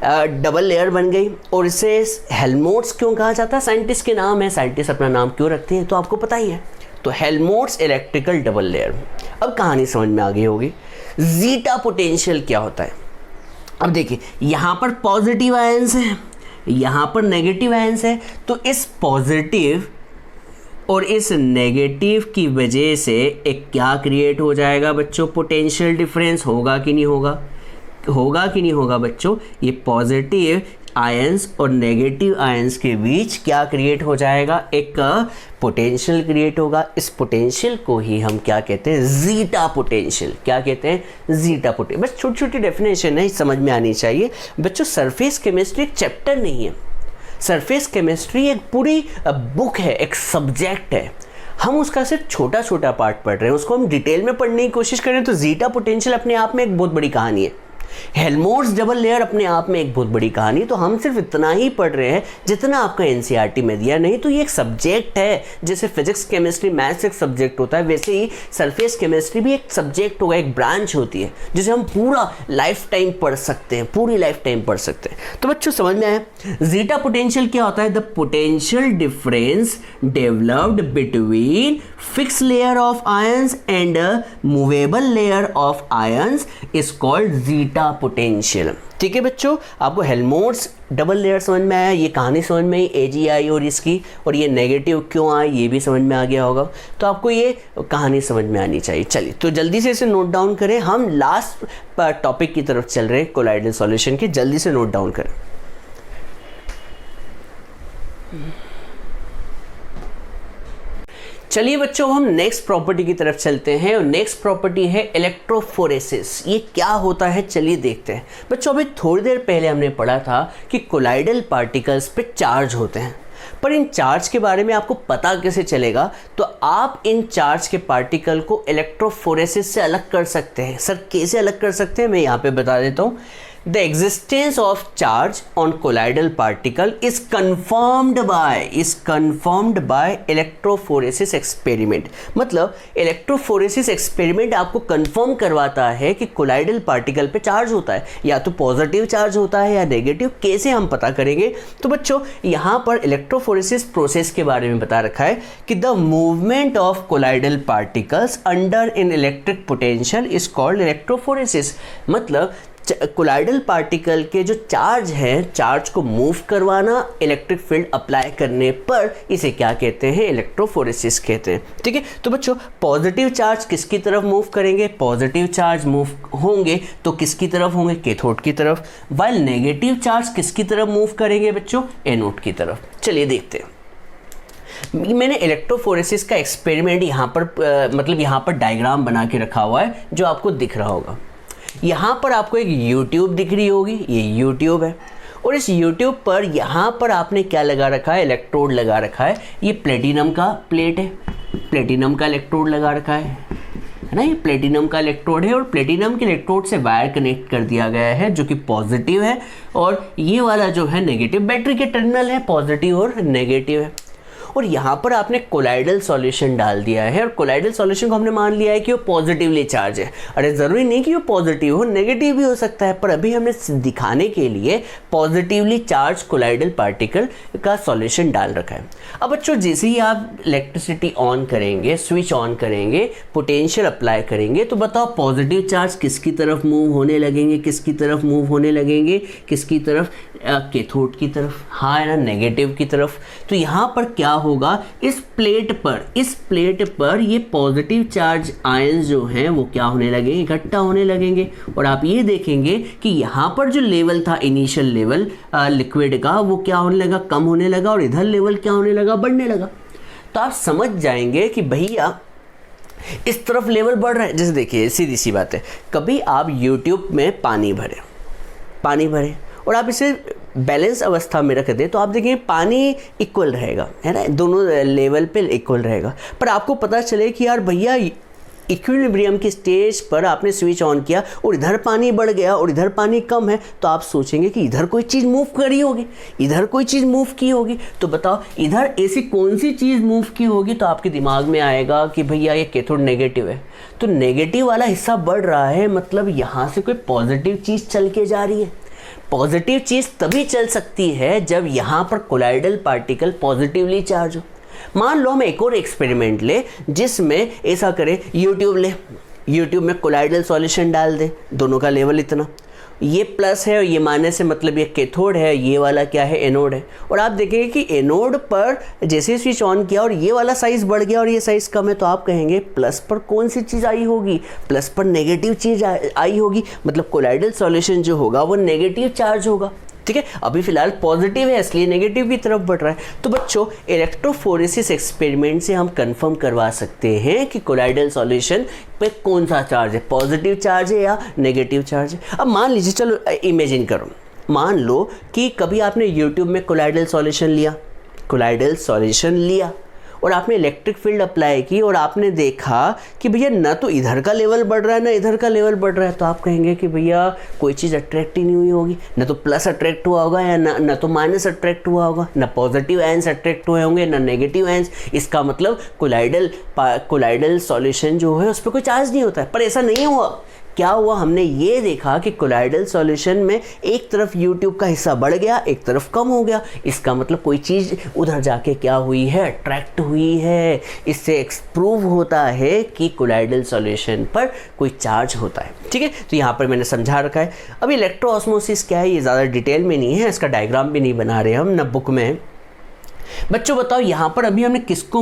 डबल लेयर बन गई। और इसे हेल्महोल्ट्ज़ क्यों कहा जाता है? साइंटिस्ट के नाम है, साइंटिस्ट अपना नाम क्यों रखते हैं तो आपको पता ही है। तो हेल्महोल्ट्ज़ इलेक्ट्रिकल डबल लेयर। अब कहानी समझ में आ गई होगी। जीटा पोटेंशियल क्या होता है? अब देखिए यहाँ पर पॉजिटिव आयंस है, यहाँ पर नेगेटिव आयंस है। तो इस पॉजिटिव और इस नेगेटिव की वजह से एक क्या क्रिएट हो जाएगा बच्चों? Potential difference. होगा कि नहीं होगा? होगा कि नहीं होगा बच्चों? ये पॉजिटिव आयंस और नेगेटिव आयंस के बीच क्या क्रिएट हो जाएगा? एक पोटेंशियल क्रिएट होगा। इस पोटेंशियल को ही हम क्या कहते हैं? Zeta potential. क्या कहते हैं? Zeta potential. बस छोटी छोटी डेफिनेशन है, समझ में आनी चाहिए बच्चों। सरफेस केमिस्ट्री एक चैप्टर नहीं है, सरफेस केमिस्ट्री एक पूरी बुक है, एक सब्जेक्ट है। हम उसका सिर्फ छोटा छोटा पार्ट पढ़ रहे हैं, उसको हम डिटेल में पढ़ने की कोशिश करें तो जीटा पोटेंशियल अपने आप में एक बहुत बड़ी कहानी है। हेल्महोल्ट्ज़ डबल लेयर अपने आप में एक बहुत बड़ी कहानी। तो हम सिर्फ इतना ही पढ़ रहे हैं जितना आपका NCERT में दिया। नहीं तो ये एक सब्जेक्ट है। जैसे फिजिक्स केमिस्ट्री मैथ्स एक सब्जेक्ट होता है, वैसे ही सरफेस केमिस्ट्री भी एक सब्जेक्ट होगा, एक ब्रांच होती है जिसे हम पूरा लाइफ टाइम पढ़ सकते हैं, पूरी लाइफ टाइम पढ़ सकते हैं। तो बच्चों समझ में आया? जीटा पोटेंशियल क्या होता है? The potential difference developed between fix layer of ions and movable layer of ions is called zeta potential. ठीक है बच्चों, आपको हेल्महोल्ट्ज़ डबल लेयर समझ में आया, ये कहानी समझ में आई AgI और इसकी, और ये नेगेटिव क्यों आए ये भी समझ में आ गया होगा। तो आपको ये कहानी समझ में आनी चाहिए। चलिए तो जल्दी से इसे नोट डाउन करें। हम लास्ट टॉपिक की तरफ चल रहे हैं, कोलाइडल सॉल्यूशन के। जल्दी से नोट डाउन करें। चलिए बच्चों हम नेक्स्ट प्रॉपर्टी की तरफ चलते हैं, और नेक्स्ट प्रॉपर्टी है इलेक्ट्रोफोरेसिस। ये क्या होता है चलिए देखते हैं। बच्चों अभी थोड़ी देर पहले हमने पढ़ा था कि कोलाइडल पार्टिकल्स पे चार्ज होते हैं, पर इन चार्ज के बारे में आपको पता कैसे चलेगा? तो आप इन चार्ज के पार्टिकल को इलेक्ट्रोफोरेसिस से अलग कर सकते हैं। सर कैसे अलग कर सकते हैं? मैं यहाँ पे बता देता हूँ। The existence of charge on colloidal particle is confirmed by electrophoresis experiment। मतलब इलेक्ट्रोफोरेसिस एक्सपेरिमेंट आपको कंफर्म करवाता है कि कोलाइडल पार्टिकल पे चार्ज होता है, या तो पॉजिटिव चार्ज होता है या नेगेटिव। कैसे हम पता करेंगे? तो बच्चों यहाँ पर इलेक्ट्रोफोरेसिस प्रोसेस के बारे में बता रखा है कि the movement of colloidal particles under in electric potential is called electrophoresis. मतलब कोलाइडल पार्टिकल के जो चार्ज है, चार्ज को मूव करवाना इलेक्ट्रिक फील्ड अप्लाई करने पर, इसे क्या कहते हैं? इलेक्ट्रोफोरेसिस कहते हैं। ठीक है, तो बच्चों पॉजिटिव चार्ज किसकी तरफ मूव करेंगे? पॉजिटिव चार्ज मूव होंगे तो किसकी तरफ होंगे? कैथोड की तरफ। वाइल नेगेटिव चार्ज किसकी तरफ मूव करेंगे बच्चों? एनोड की तरफ। चलिए देखते हैं। मैंने इलेक्ट्रोफोरेसिस का एक्सपेरिमेंट यहाँ पर मतलब यहाँ पर डायग्राम बना के रखा हुआ है जो आपको दिख रहा होगा। यहाँ पर आपको एक यूट्यूब दिख रही होगी, ये यूट्यूब है, और इस यूट्यूब पर यहाँ पर आपने क्या लगा रखा है, इलेक्ट्रोड लगा रखा है। ये प्लेटिनम का प्लेट है, प्लेटिनम का इलेक्ट्रोड लगा रखा है ना, ये प्लेटिनम का इलेक्ट्रोड है और प्लेटिनम के इलेक्ट्रोड से वायर कनेक्ट कर दिया गया है जो कि पॉजिटिव है, और ये वाला जो है नेगेटिव। बैटरी के टर्मिनल है पॉजिटिव और नेगेटिव है, और यहाँ पर आपने कोलाइडल सॉल्यूशन डाल दिया है, और कोलाइडल सॉल्यूशन को हमने मान लिया है कि वो पॉजिटिवली चार्ज है। अरे ज़रूरी नहीं कि वो पॉजिटिव हो, नेगेटिव भी हो सकता है, पर अभी हमने दिखाने के लिए पॉजिटिवली चार्ज कोलाइडल पार्टिकल का सॉल्यूशन डाल रखा है। अब बच्चों जैसे ही आप इलेक्ट्रिसिटी ऑन करेंगे, स्विच ऑन करेंगे, पोटेंशियल अप्लाई करेंगे, तो बताओ पॉजिटिव चार्ज किसकी तरफ मूव होने लगेंगे, किसकी तरफ मूव होने लगेंगे, किसकी तरफ, कैथोड की तरफ, हाँ है ना, नेगेटिव की तरफ। तो यहाँ पर क्या होगा, इस प्लेट पर ये पॉजिटिव चार्ज आयंस जो हैं वो क्या होने लगेंगे, इकट्ठा होने लगेंगे, और आप ये देखेंगे कि यहाँ पर जो लेवल था, इनिशियल लेवल लिक्विड का, वो क्या होने लगा, कम होने लगा, और इधर लेवल क्या होने लगा, बढ़ने लगा। तो आप समझ जाएंगे कि भैया इस तरफ लेवल बढ़ रहा है। जैसे देखिए सीधी सी बात है, कभी आप यूट्यूब में पानी भरे और आप इसे बैलेंस अवस्था में रख दें तो आप देखेंगे पानी इक्वल रहेगा, है ना, दोनों लेवल पे इक्वल रहेगा। पर आपको पता चले कि यार भैया इक्विलिब्रियम की स्टेज पर आपने स्विच ऑन किया और इधर पानी बढ़ गया और इधर पानी कम है, तो आप सोचेंगे कि इधर कोई चीज़ मूव करी होगी, इधर कोई चीज़ मूव की होगी। तो बताओ इधर ऐसी कौन सी चीज़ मूव की होगी, तो आपके दिमाग में आएगा कि भैया ये कैथोड नेगेटिव है, तो नेगेटिव वाला हिस्सा बढ़ रहा है, मतलब यहाँ से कोई पॉजिटिव चीज़ चल के जा रही है। पॉजिटिव चीज़ तभी चल सकती है जब यहाँ पर कोलाइडल पार्टिकल पॉजिटिवली चार्ज हो। मान लो हम एक और एक्सपेरिमेंट ले जिसमें ऐसा करें, यूट्यूब में कोलाइडल सॉल्यूशन डाल दें, दोनों का लेवल इतना, ये प्लस है और ये माइनस है, मतलब ये कैथोड है, ये वाला क्या है, एनोड है। और आप देखेंगे कि एनोड पर जैसे स्विच ऑन किया और ये वाला साइज़ बढ़ गया और ये साइज़ कम है, तो आप कहेंगे प्लस पर कौन सी चीज़ आई होगी, प्लस पर नेगेटिव चीज़ आई होगी, मतलब कोलाइडल सॉल्यूशन जो होगा वो नेगेटिव चार्ज होगा। ठीक है, अभी फिलहाल पॉजिटिव है इसलिए नेगेटिव की तरफ बढ़ रहा है। तो बच्चों इलेक्ट्रोफोरेसिस एक्सपेरिमेंट से हम कंफर्म करवा सकते हैं कि कोलाइडल सॉल्यूशन पे कौन सा चार्ज है, पॉजिटिव चार्ज है या नेगेटिव चार्ज है। अब मान लीजिए, चलो इमेजिन करो, मान लो कि कभी आपने यूट्यूब में कोलाइडल सॉल्यूशन लिया और आपने इलेक्ट्रिक फील्ड अप्लाई की और आपने देखा कि भैया ना तो इधर का लेवल बढ़ रहा है ना इधर का लेवल बढ़ रहा है, तो आप कहेंगे कि भैया कोई चीज़ अट्रैक्ट ही नहीं हुई होगी, ना तो प्लस अट्रैक्ट हुआ होगा या ना तो माइनस अट्रैक्ट हुआ होगा, ना पॉजिटिव आयंस अट्रैक्ट हुए होंगे ना नेगेटिव आयंस। इसका मतलब कोलाइडल सॉल्यूशन जो है उस पर कोई चार्ज नहीं होता है। पर ऐसा नहीं हुआ। क्या हुआ, हमने ये देखा कि कोलाइडल सॉल्यूशन में एक तरफ यूट्यूब का हिस्सा बढ़ गया, एक तरफ कम हो गया। इसका मतलब कोई चीज़ उधर जाके क्या हुई है, अट्रैक्ट हुई है। इससे प्रूव होता है कि कोलाइडल सॉल्यूशन पर कोई चार्ज होता है। ठीक है, तो यहाँ पर मैंने समझा रखा है। अब इलेक्ट्रो ऑस्मोसिस क्या है ये ज़्यादा डिटेल में नहीं है, इसका डायग्राम भी नहीं बना रहे हम, ना बुक में है। बच्चों बताओ यहाँ पर अभी हमने किसको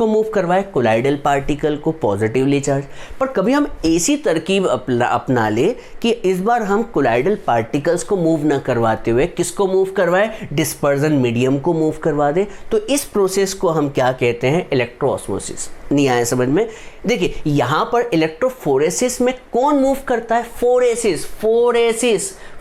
मूव करवाया, कोलाइडल पार्टिकल को पॉजिटिवली चार्ज। पर कभी हम ऐसी तरकीब अपना ले कि इस बार हम कोलाइडल पार्टिकल्स को मूव ना करवाते हुए किसको मूव करवाए, डिस्पर्जन मीडियम को मूव करवा दे। तो इस प्रोसेस को हम क्या कहते हैं, इलेक्ट्रो ऑस्मोसिस। नहीं आया समझ में? देखिए यहाँ पर इलेक्ट्रोफोरेसिस में कौन मूव करता है,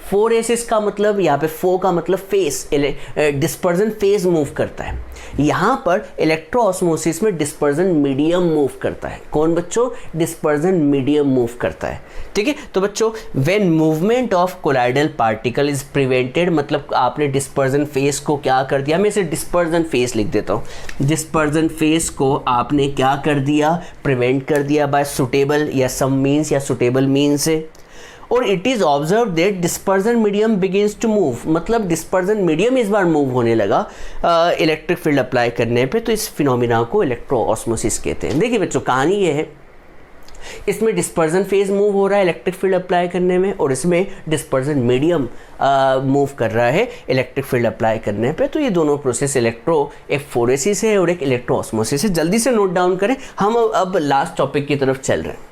फोरेसिस का मतलब यहाँ पे फो का मतलब फेस, डिस्पर्जन फेज मूव करता है। यहाँ पर इलेक्ट्रो ऑस्मोसिस में डिस्पर्जन मीडियम मूव करता है। कौन बच्चों, डिस्पर्जन मीडियम मूव करता है। ठीक है, तो बच्चों when movement of colloidal particle is prevented, मतलब आपने डिस्पर्जन फेस को क्या कर दिया, मैं इसे डिस्पर्जन फेस लिख देता हूँ। डिस्पर्जन फेस को आपने क्या कर दिया, प्रिवेंट कर दिया बाय सुटेबल या सम मीन्स या सुटेबल मीन्स से। और it is observe that dispersion medium begins to move, मतलब डिस्पर्जन मीडियम इस बार मूव होने लगा इलेक्ट्रिक फील्ड अप्लाई करने पे। तो इस फिनोमिना को इलेक्ट्रो ऑस्मोसिस कहते हैं। देखिए बच्चों कहानी ये है, इसमें डिस्पर्जन फेज मूव हो रहा है इलेक्ट्रिक फील्ड अप्लाई करने में, और इसमें डिस्पर्जन मीडियम मूव कर रहा है इलेक्ट्रिक फील्ड अप्लाई करने पे। तो ये दोनों प्रोसेस एक फोरेसिस है और एक इलेक्ट्रो ऑस्मोसिस है। जल्दी से नोट डाउन करें, हम अब लास्ट टॉपिक की तरफ चल रहे हैं।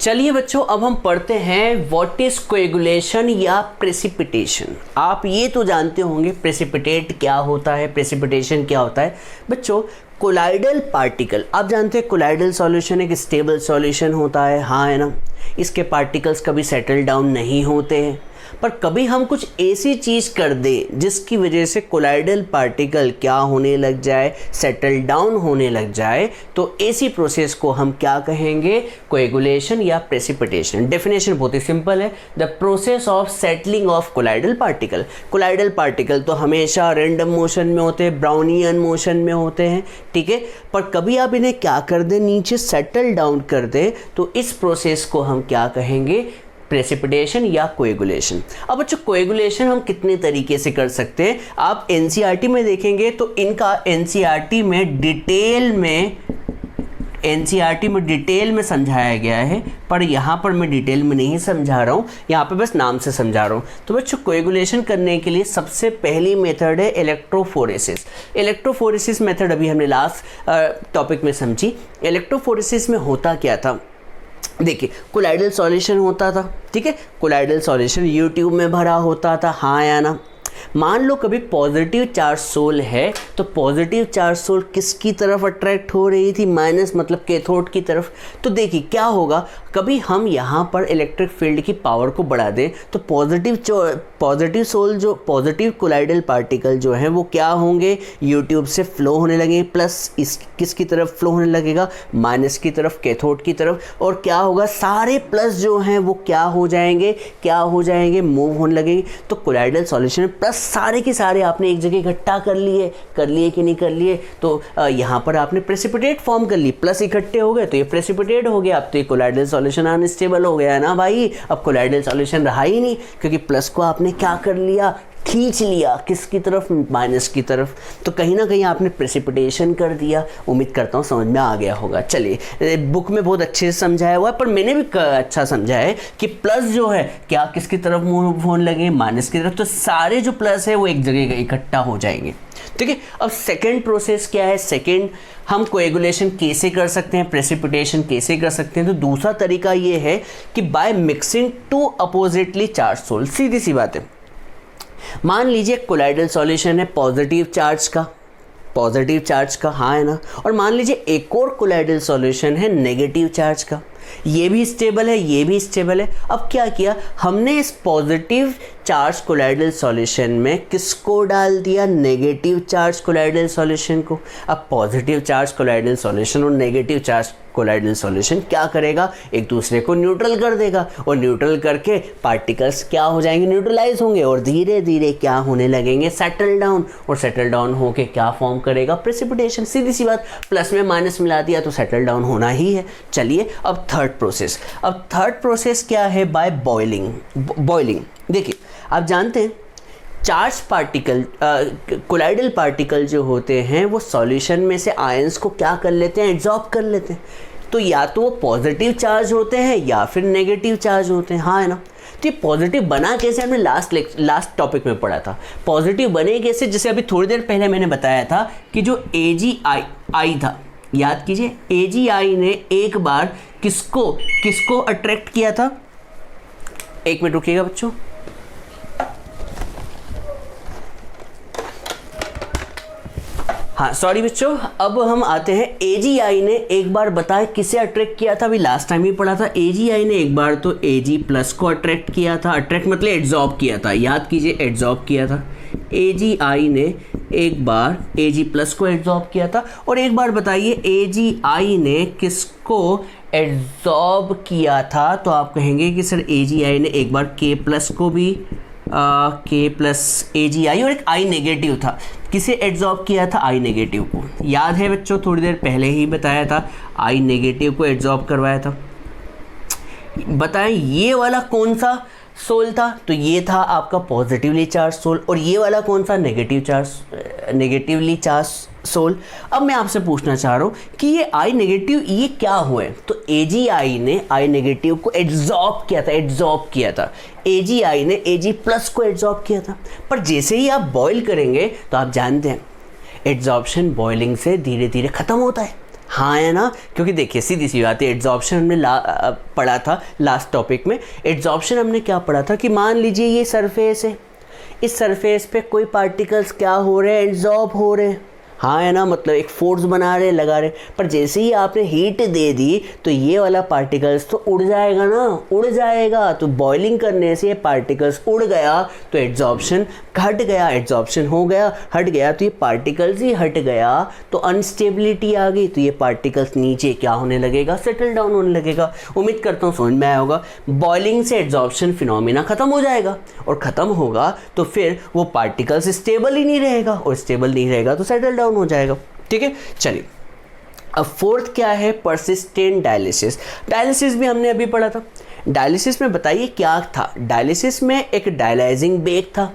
चलिए बच्चों, अब हम पढ़ते हैं व्हाट इज कोएगुलेशन या प्रेसिपिटेशन। आप ये तो जानते होंगे प्रेसिपिटेट क्या होता है, प्रेसिपिटेशन क्या होता है। बच्चों, कोलाइडल पार्टिकल, आप जानते हैं कोलाइडल सॉल्यूशन एक स्टेबल सॉल्यूशन होता है, हाँ है ना। इसके पार्टिकल्स कभी सेटल डाउन नहीं होते हैं, पर कभी हम कुछ ऐसी चीज़ कर दें जिसकी वजह से कोलाइडल पार्टिकल क्या होने लग जाए, सेटल डाउन होने लग जाए, तो ऐसी प्रोसेस को हम क्या कहेंगे, कोएगुलेशन या प्रेसिपिटेशन। डेफिनेशन बहुत ही सिंपल है, the process of settling of colloidal particle. Colloidal particle तो हमेशा रैंडम मोशन में होते हैं, ब्राउनियन मोशन में होते हैं, ठीक है, पर कभी आप इन्हें क्या कर दें, नीचे सेटल डाउन कर दें, तो इस प्रोसेस को हम क्या कहेंगे, प्रेसिपिटेशन या कोएगुलेशन। अब बच्चों, कोएगुलेशन हम कितने तरीके से कर सकते हैं, आप एनसीईआरटी में देखेंगे तो इनका एनसीईआरटी में डिटेल में समझाया गया है, पर यहाँ पर मैं डिटेल में नहीं समझा रहा हूँ, यहाँ पे बस नाम से समझा रहा हूँ। तो बच्चों, कोएगुलेशन करने के लिए सबसे पहली मेथड है इलेक्ट्रोफोरेसिस। इलेक्ट्रोफोरेसिस मेथड अभी हमने लास्ट टॉपिक में समझी। इलेक्ट्रोफोरेसिस में होता क्या था, देखिए, कोलाइडल सॉल्यूशन होता था, ठीक है, कोलाइडल सॉल्यूशन यूट्यूब में भरा होता था, हाँ या ना। मान लो कभी पॉजिटिव चार्ज सोल है, तो पॉजिटिव चार्ज सोल किसकी तरफ अट्रैक्ट हो रही थी, माइनस मतलब कैथोड की तरफ। तो देखिए क्या होगा, कभी हम यहाँ पर इलेक्ट्रिक फील्ड की पावर को बढ़ा दें तो पॉजिटिव सोल जो पॉजिटिव कोलाइडल पार्टिकल जो है वो क्या होंगे, यूट्यूब से फ्लो होने लगेंगे, प्लस इस किसकी तरफ फ्लो होने लगेगा, माइनस की तरफ, कैथोड की तरफ। और क्या होगा, सारे प्लस जो हैं वो क्या हो जाएंगे, मूव होने लगेंगे। तो कोलाइडल सॉल्यूशन प्लस सारे के सारे आपने एक जगह इकट्ठा कर लिए कि नहीं कर लिए, तो यहाँ पर आपने प्रेसिपिटेट फॉर्म कर ली, प्लस इकट्ठे हो गए तो ये प्रेसिपिटेट हो गया। अब तो ये कोलाइडल सॉल्यूशन अनस्टेबल हो गया है ना भाई, अब कोलाइडल सॉल्यूशन रहा ही नहीं, क्योंकि प्लस को आपने क्या कर लिया, खींच लिया, किसकी तरफ, माइनस की तरफ। तो कहीं ना कहीं आपने प्रेसिपिटेशन कर दिया। उम्मीद करता हूँ समझ में आ गया होगा। चलिए, बुक में बहुत अच्छे से समझाया हुआ है, पर मैंने भी अच्छा समझा है कि प्लस जो है क्या किसकी तरफ मूव होने लगे, माइनस की तरफ। तो सारे जो प्लस है वो एक जगह इकट्ठा हो जाएंगे, ठीक है। अब सेकेंड प्रोसेस क्या है, सेकेंड हम कोएगुलेशन कैसे कर सकते हैं, प्रेसिपिटेशन कैसे कर सकते हैं। तो दूसरा तरीका ये है कि by mixing two oppositely charge sol. सीधी सी बात है, मान लीजिए कोलाइडल सॉल्यूशन है पॉजिटिव चार्ज का, हाँ है ना, और मान लीजिए एक और कोलाइडल सॉल्यूशन है नेगेटिव चार्ज का, ये भी स्टेबल है, अब क्या किया हमने, इस पॉजिटिव चार्ज कोलाइडल सॉल्यूशन में किसको डाल दिया, नेगेटिव चार्ज कोलाइडल सॉल्यूशन को। अब पॉजिटिव चार्ज कोलाइडल सॉल्यूशन और नेगेटिव चार्ज कोलाइडल सॉल्यूशन क्या करेगा, एक दूसरे को न्यूट्रल कर देगा, और न्यूट्रल करके पार्टिकल्स क्या हो जाएंगे, न्यूट्रलाइज होंगे, और धीरे धीरे क्या होने लगेंगे, सेटल डाउन, और सेटल डाउन होके क्या फॉर्म करेगा, प्रेसिपिटेशन। सीधी सी बात, प्लस में माइनस मिला दिया तो सेटल डाउन होना ही है। चलिए, अब थर्ड प्रोसेस क्या है, बाय बॉइलिंग। देखिए, आप जानते हैं चार्ज पार्टिकल, कोलाइडल पार्टिकल जो होते हैं वो सॉल्यूशन में से आयंस को क्या कर लेते हैं, एब्जॉर्ब कर लेते हैं। तो या तो वो पॉजिटिव चार्ज होते हैं या फिर नेगेटिव चार्ज होते हैं, हाँ है ना। तो ये पॉजिटिव बना कैसे, हमने लास्ट टॉपिक में पढ़ा था। पॉजिटिव बने कैसे, जैसे अभी थोड़ी देर पहले मैंने बताया था कि जो AgI था, याद कीजिए, AgI ने एक बार किसको अट्रैक्ट किया था। एक मिनट रुकिएगा बच्चों, हाँ सॉरी बच्चों, अब हम आते हैं AgI ने एक बार बताया किसे अट्रैक्ट किया था, अभी लास्ट टाइम ही पढ़ा था। AgI ने एक बार तो Ag+ को अट्रैक्ट किया था, अट्रैक्ट मतलब एड्जॉर्ब किया था, याद कीजिए एड्जॉर्ब किया था। AgI ने एक बार Ag+ को एड्जॉर्ब किया था, और एक बार बताइए AgI ने किसको एड्जॉर्ब किया था, तो आप कहेंगे कि सर AgI ने एक बार K+ को भी K+AgI, और एक I नेगेटिव था, किसे एड्जॉर्ब किया था, I नेगेटिव को। याद है बच्चों, थोड़ी देर पहले ही बताया था, I नेगेटिव को एड्जॉर्ब करवाया था। बताएं ये वाला कौन सा सोल था, तो ये था आपका पॉजिटिवली चार्ज सोल, और ये वाला कौन सा, नेगेटिवली चार्ज सोल। अब मैं आपसे पूछना चाह रहा हूँ कि ये I नेगेटिव ये क्या हुए, तो AgI ने I नेगेटिव को एड्जॉर्ब किया था, AgI ने Ag+ को एड्जॉर्ब किया था। पर जैसे ही आप बॉयल करेंगे तो आप जानते हैं एड्जॉर्प्शन बॉइलिंग से धीरे धीरे ख़त्म होता है, हाँ है ना, क्योंकि देखिए सीधी सी बात है, एड्जॉर्प्शन हमने पढ़ा था लास्ट टॉपिक में। एड्जॉर्प्शन हमने क्या पढ़ा था कि मान लीजिए ये सरफेस है, इस सरफेस पे कोई पार्टिकल्स क्या हो रहे हैं, एड्जॉर्ब हो रहे हैं। हाँ है ना, मतलब एक फोर्स बना रहे, लगा रहे, पर जैसे ही आपने हीट दे दी तो ये वाला पार्टिकल्स तो उड़ जाएगा ना, उड़ जाएगा। तो बॉइलिंग करने से ये पार्टिकल्स उड़ गया तो एड्जॉर्प्शन हट गया, एड्जॉर्प्शन हो गया, हट गया, तो ये पार्टिकल्स ही हट गया तो अनस्टेबिलिटी आ गई, तो ये पार्टिकल्स नीचे क्या होने लगेगा, सेटल डाउन होने लगेगा। उम्मीद करता हूँ समझ में आया होगा। बॉइलिंग से एड्जॉर्प्शन फिनोमिना ख़त्म हो जाएगा, और ख़त्म होगा तो फिर वो पार्टिकल्स स्टेबल ही नहीं रहेगा, और स्टेबल नहीं रहेगा तो सेटल डाउन हो जाएगा। ठीक है, चलिए अब फोर्थ क्या है, परसिस्टेंट डायलिसिस। डायलिसिस भी हमने अभी पढ़ा था। डायलिसिस में बताइए क्या था। डायलिसिस में एक डायलाइजिंग बेग था,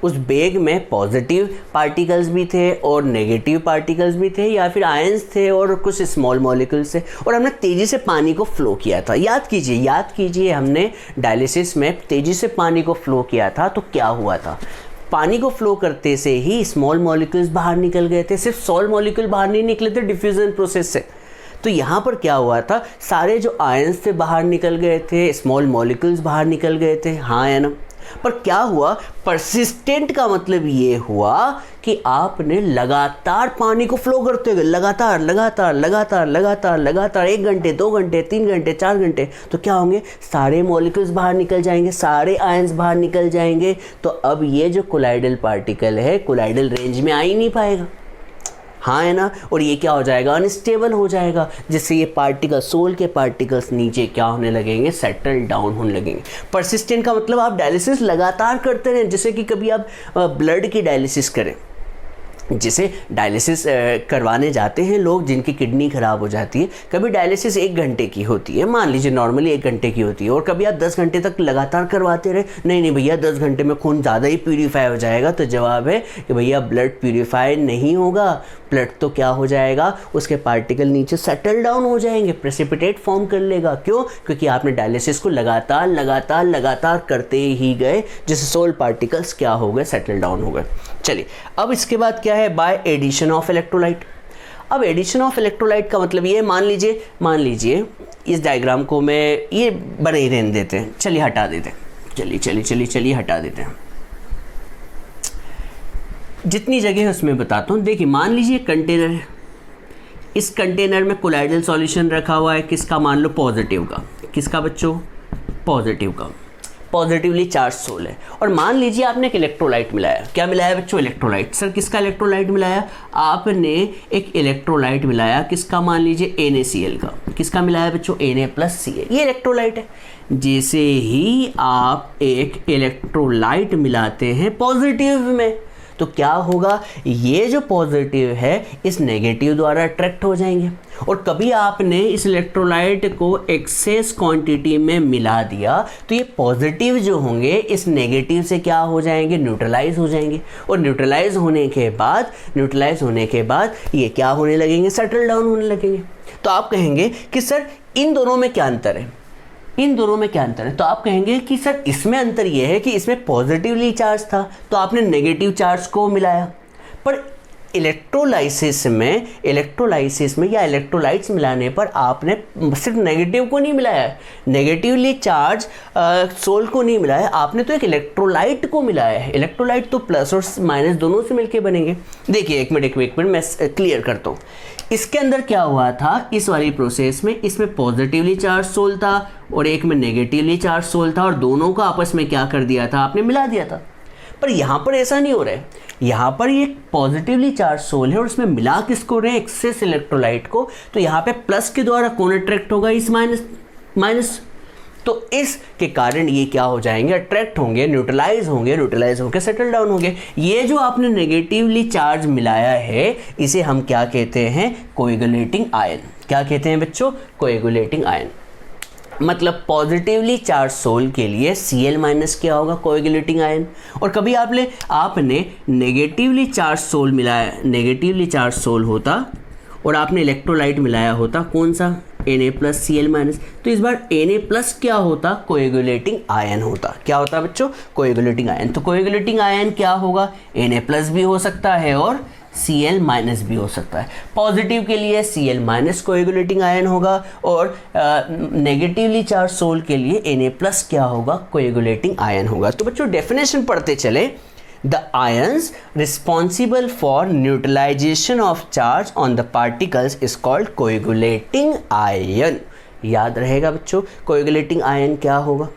उस बेग में पॉजिटिव पार्टिकल्स भी थे और नेगेटिव पार्टिकल्स भी थे, या फिर आयंस थे और कुछ स्मॉल मॉलिक्यूल्स थे, और हमने तेज़ी से पानी को फ्लो किया था। याद कीजिए हमने डायलिसिस में तेज़ी से पानी को फ्लो किया था तो क्या हुआ था, पानी को फ्लो करते से ही स्मॉल मॉलिक्यूल्स बाहर निकल गए थे, सिर्फ स्मॉल मॉलिक्यूल बाहर नहीं निकले थे डिफ्यूजन प्रोसेस से। तो यहाँ पर क्या हुआ था, सारे जो आयंस थे बाहर निकल गए थे, स्मॉल मॉलिक्यूल्स बाहर निकल गए थे। हाँ है ना, पर क्या हुआ, परसिस्टेंट का मतलब ये हुआ कि आपने लगातार पानी को फ्लो करते हुए लगातार 1 घंटे 2 घंटे 3 घंटे 4 घंटे, तो क्या होंगे, सारे मॉलिक्यूल्स बाहर निकल जाएंगे, सारे आयंस बाहर निकल जाएंगे। तो अब ये जो कोलाइडल पार्टिकल है कोलाइडल रेंज में आ ही नहीं पाएगा। हाँ है ना, और ये क्या हो जाएगा, अनस्टेबल हो जाएगा, जिससे ये पार्टिकल, सोल के पार्टिकल्स नीचे क्या होने लगेंगे, सेटल डाउन होने लगेंगे। परसिस्टेंट का मतलब आप डायलिसिस लगातार करते रहें, जैसे कि कभी आप ब्लड की डायलिसिस करें, जिसे डायलिसिस करवाने जाते हैं लोग जिनकी किडनी ख़राब हो जाती है। कभी डायलिसिस 1 घंटे की होती है, मान लीजिए नॉर्मली 1 घंटे की होती है, और कभी आप 10 घंटे तक लगातार करवाते रहे। नहीं भैया 10 घंटे में खून ज़्यादा ही प्यूरीफाई हो जाएगा, तो जवाब है कि भैया ब्लड प्यूरीफाई नहीं होगा, ब्लड तो क्या हो जाएगा, उसके पार्टिकल नीचे सेटल डाउन हो जाएंगे, प्रेसिपिटेट फॉर्म कर लेगा। क्यों, क्योंकि आपने डायलिसिस को लगातार करते ही गए, जिससे सोल पार्टिकल्स क्या हो गए, सेटल डाउन हो गए। चलिए अब इसके बाद क्या है, बाय एडिशन ऑफ इलेक्ट्रोलाइट। अब एडिशन ऑफ इलेक्ट्रोलाइट का मतलब ये, मान लीजिए इस डायग्राम को मैं ये बने ही रहने देते हैं, चलिए हटा देते हैं, चलिए हटा देते हैं, जितनी जगह है उसमें बताता हूँ। देखिए मान लीजिए कंटेनर है, इस कंटेनर में कोलाइडल सॉल्यूशन रखा हुआ है, किसका, मान लो पॉजिटिव का, किसका बच्चों, पॉजिटिव का, पॉजिटिवली चार्ज सोल है। और मान लीजिए आपने एक इलेक्ट्रोलाइट मिलाया, क्या मिलाया बच्चों, इलेक्ट्रोलाइट। सर किसका इलेक्ट्रोलाइट मिलाया, आपने एक इलेक्ट्रोलाइट मिलाया, किसका, मान लीजिए NaCl का, किसका मिलाया बच्चों, Na+Cl, ये इलेक्ट्रोलाइट है। जैसे ही आप एक इलेक्ट्रोलाइट मिलाते हैं पॉजिटिव में, तो क्या होगा, ये जो पॉजिटिव है इस नेगेटिव द्वारा अट्रैक्ट हो जाएंगे। और कभी आपने इस इलेक्ट्रोलाइट को एक्सेस क्वांटिटी में मिला दिया तो ये पॉजिटिव जो होंगे इस नेगेटिव से क्या हो जाएंगे, न्यूट्रलाइज हो जाएंगे। और न्यूट्रलाइज होने के बाद ये क्या होने लगेंगे, सेटल डाउन होने लगेंगे। तो आप कहेंगे कि सर इन दोनों में क्या अंतर है, तो आप कहेंगे कि सर इसमें अंतर यह है कि इसमें पॉजिटिवली चार्ज था तो आपने नेगेटिव चार्ज को मिलाया, पर इलेक्ट्रोलाइसिस में या इलेक्ट्रोलाइट्स मिलाने पर आपने सिर्फ नेगेटिव को नहीं मिलाया, नेगेटिवली चार्ज सोल को नहीं मिलाया, आपने तो एक इलेक्ट्रोलाइट को मिलाया है। इलेक्ट्रोलाइट तो प्लस और माइनस दोनों से मिलके बनेंगे। देखिए एक मिनट मैं क्लियर करता हूँ। इसके अंदर क्या हुआ था, इस वाली प्रोसेस में इसमें पॉजिटिवली चार्ज सोल था और एक में नेगेटिवली चार्ज सोल था, और दोनों को आपस में क्या कर दिया था, आपने मिला दिया था। पर यहाँ पर ऐसा नहीं हो रहा है, यहाँ पर ये पॉजिटिवली चार्ज सोल है और उसमें मिला किसको रहे, एक्सेस इलेक्ट्रोलाइट को। तो यहाँ पे प्लस के द्वारा कौन अट्रैक्ट होगा, इस माइनस। तो इसके कारण ये क्या हो जाएंगे, अट्रैक्ट होंगे, न्यूट्रलाइज होंगे, सेटल डाउन होंगे। ये जो आपने नेगेटिवली चार्ज मिलाया है इसे हम क्या कहते हैं, कोएगुलेटिंग आयन। क्या कहते हैं बच्चों, कोएगुलेटिंग आयन। मतलब पॉजिटिवली चार्ज सोल के लिए Cl- क्या होगा, कोएगुलेटिंग आयन। और कभी आपने नेगेटिवली चार्ज सोल मिलाया, नेगेटिवली चार्ज सोल होता और आपने इलेक्ट्रोलाइट मिलाया होता, कौन सा, Na+Cl-, तो इस बार Na+ क्या होता, कोएगुलेटिंग आयन होता। क्या होता बच्चों, कोएगुलेटिंग आयन। तो कोएगुलेटिंग आयन क्या होगा, Na+ भी हो सकता है और Cl माइनस भी हो सकता है। पॉजिटिव के लिए Cl माइनस कोएगुलेटिंग आयन होगा और नेगेटिवली चार्ज सोल के लिए Na प्लस क्या होगा, कोएगुलेटिंग आयन होगा। तो बच्चों डेफिनेशन पढ़ते चले, the ions responsible for neutralisation of charge on the particles is called coagulating ion. याद रहेगा बच्चों कोएगुलेटिंग आयन क्या होगा।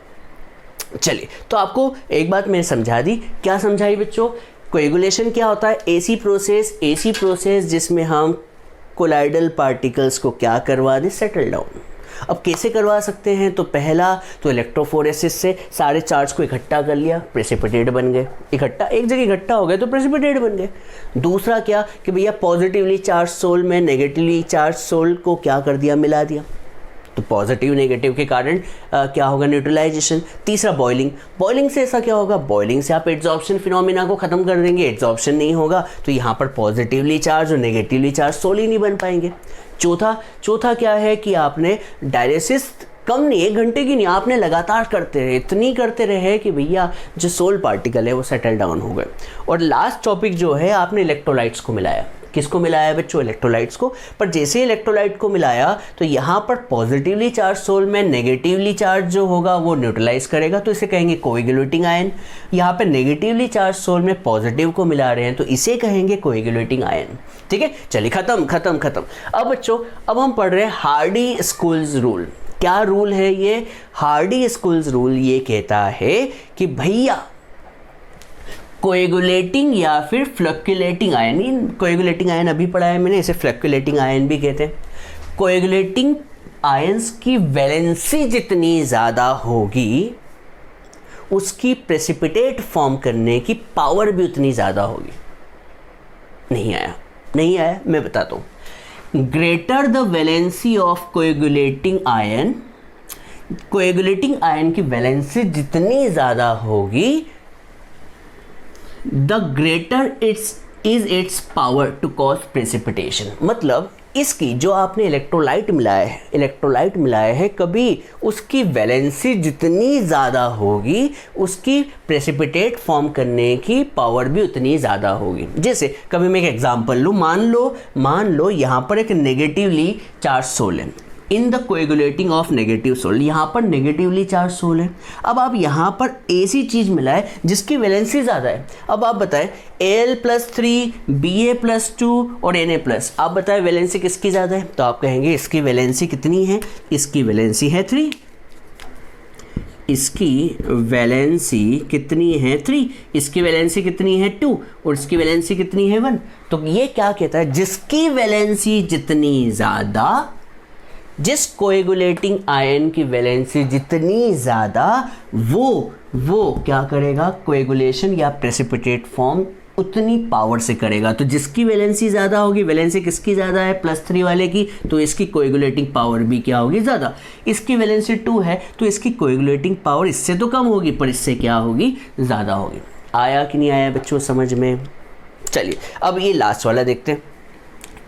चलिए तो आपको एक बात मैंने समझा दी, क्या समझाई बच्चों, कोएगुलेशन क्या होता है, ऐसी प्रोसेस जिसमें हम कोलाइडल पार्टिकल्स को क्या करवा दें, सेटल डाउन। अब कैसे करवा सकते हैं, तो पहला तो इलेक्ट्रोफोरेसिस से सारे चार्ज को इकट्ठा कर लिया, प्रेसिपिटेट बन गए, इकट्ठा एक जगह इकट्ठा हो गए तो प्रेसिपिटेट बन गए। दूसरा क्या कि भैया पॉजिटिवली चार्ज सोल में नेगेटिवली चार्ज सोल को क्या कर दिया, मिला दिया, तो पॉजिटिव नेगेटिव के कारण क्या होगा, न्यूट्रलाइजेशन। तीसरा बॉइलिंग से ऐसा क्या होगा, बॉइलिंग से आप एड्जॉर्प्शन फिनोमिना को ख़त्म कर देंगे, एड्जॉर्प्शन नहीं होगा तो यहाँ पर पॉजिटिवली चार्ज और नेगेटिवली चार्ज सोल ही नहीं बन पाएंगे। चौथा क्या है कि आपने डायलिसिस कम नहीं, 1 घंटे की नहीं, आपने लगातार करते रहे, इतनी करते रहे कि भैया जो सोल पार्टिकल है वो सेटल डाउन हो गए। और लास्ट टॉपिक जो है, आपने इलेक्ट्रोलाइट्स को मिलाया। किसको मिलाया बच्चों, इलेक्ट्रोलाइट्स को। पर जैसे इलेक्ट्रोलाइट को मिलाया तो यहाँ पर पॉजिटिवली चार्ज सोल में नेगेटिवली चार्ज जो होगा वो न्यूट्रलाइज करेगा, तो इसे कहेंगे कोएगुलेटिंग आयन। यहाँ पे नेगेटिवली चार्ज सोल में पॉजिटिव को मिला रहे हैं तो इसे कहेंगे कोएगुलेटिंग आयन। ठीक है, चलिए खत्म। अब बच्चों अब हम पढ़ रहे हैं हार्डी स्कूल्स रूल। क्या रूल है ये, हार्डी स्कूल्स रूल ये कहता है कि भैया कोएगुलेटिंग या फिर फ्लक्चुलेटिंग आयन, कोएगुलेटिंग आयन अभी पढ़ा है मैंने, इसे फ्लक्चुलेटिंग आयन भी कहते हैं। कोएगुलेटिंग आयंस की वैलेंसी जितनी ज़्यादा होगी उसकी प्रेसिपिटेट फॉर्म करने की पावर भी उतनी ज़्यादा होगी। नहीं आया, मैं बताता हूँ। Greater the valency of coagulating ion, coagulating ion की वैलेंसी जितनी ज़्यादा होगी the greater is its power to cause precipitation. मतलब इसकी जो आपने इलेक्ट्रोलाइट मिलाया है कभी उसकी वैलेंसी जितनी ज़्यादा होगी उसकी प्रेसिपिटेट फॉर्म करने की पावर भी उतनी ज़्यादा होगी। जैसे कभी मैं एक एग्जांपल लूँ, मान लो यहाँ पर एक नेगेटिवली चार्ज सोल है, in the coagulating of negative sol, यहाँ पर नेगेटिवली चार्ज सोल है। अब आप यहाँ पर ऐसी चीज़ मिलाए जिसकी वैलेंसी ज़्यादा है। अब आप बताएं Al+3 Ba+2 और Na+, आप बताएं वैलेंसी किसकी ज़्यादा है, तो आप कहेंगे इसकी वैलेंसी कितनी है, इसकी वैलेंसी है 3, इसकी वैलेंसी कितनी है 3, इसकी वैलेंसी कितनी है 2 और इसकी वैलेंसी कितनी है 1। तो ये क्या कहता है, जिसकी वैलेंसी जितनी ज़्यादा, जिस कोएगुलेटिंग आयन की वैलेंसी जितनी ज़्यादा वो क्या करेगा, कोएगुलेशन या प्रेसिपिटेट फॉर्म उतनी पावर से करेगा। तो जिसकी वैलेंसी ज़्यादा होगी, वैलेंसी किसकी ज़्यादा है, +3 वाले की, तो इसकी कोएगुलेटिंग पावर भी क्या होगी, ज़्यादा। इसकी वैलेंसी 2 है तो इसकी कोएगुलेटिंग पावर इससे तो कम होगी पर इससे क्या होगी, ज़्यादा होगी। आया कि नहीं आया बच्चों समझ में। चलिए अब ये लास्ट वाला देखते हैं।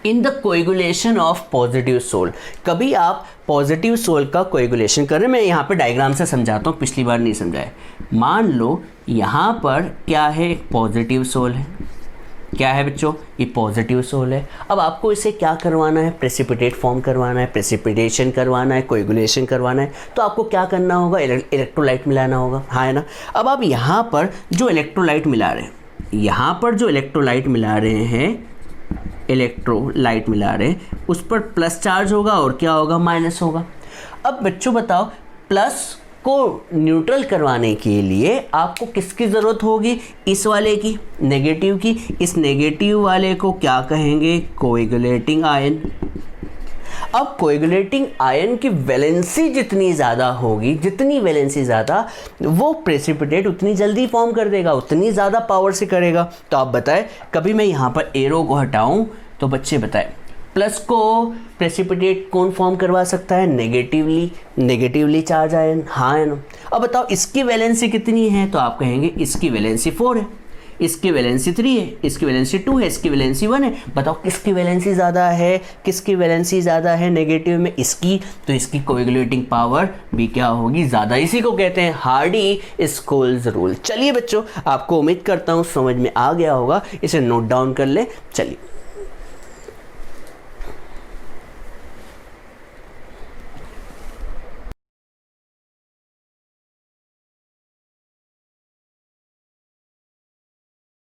In the coagulation of positive sol, कभी आप पॉजिटिव सोल का कोएगुलेशन कर रहे हैं, मैं यहाँ पे डायग्राम से समझाता हूँ, पिछली बार नहीं समझाया। मान लो यहाँ पर क्या है, एक पॉजिटिव सोल है, क्या है बच्चों, ये पॉजिटिव सोल है। अब आपको इसे क्या करवाना है, प्रेसिपिटेट फॉर्म करवाना है, प्रेसिपिटेशन करवाना है, कोएगुलेशन करवाना है, तो आपको क्या करना होगा, इलेक्ट्रोलाइट मिलाना होगा, हाँ है ना। अब आप यहाँ पर जो इलेक्ट्रोलाइट मिला रहे हैं, उस पर प्लस चार्ज होगा और क्या होगा, माइनस होगा। अब बच्चों बताओ, प्लस को न्यूट्रल करवाने के लिए आपको किसकी ज़रूरत होगी, इस वाले की, नेगेटिव की। इस नेगेटिव वाले को क्या कहेंगे, कोएगुलेटिंग आयन। अब कोएगुलेटिंग आयन की वैलेंसी जितनी ज़्यादा होगी, जितनी वैलेंसी ज़्यादा, वो प्रेसिपिटेट उतनी जल्दी फॉर्म कर देगा, उतनी ज़्यादा पावर से करेगा। तो आप बताएं, कभी मैं यहाँ पर एरो को हटाऊं तो बच्चे बताएं, प्लस को प्रेसिपिटेट कौन फॉर्म करवा सकता है, नेगेटिवली चार्ज आयन, हाँ है ना। अब बताओ इसकी वैलेंसी कितनी है, तो आप कहेंगे इसकी वैलेंसी 4 है, इसकी वैलेंसी 3 है, इसकी वैलेंसी 2 है, इसकी वैलेंसी 1 है। बताओ किसकी वैलेंसी ज़्यादा है, किसकी वैलेंसी ज़्यादा है नेगेटिव में, इसकी। तो इसकी कोएगुलेटिंग पावर भी क्या होगी, ज़्यादा। इसी को कहते हैं हार्डी-स्कोल्ज़ रूल। चलिए बच्चों, आपको उम्मीद करता हूँ समझ में आ गया होगा, इसे नोट डाउन कर ले। चलिए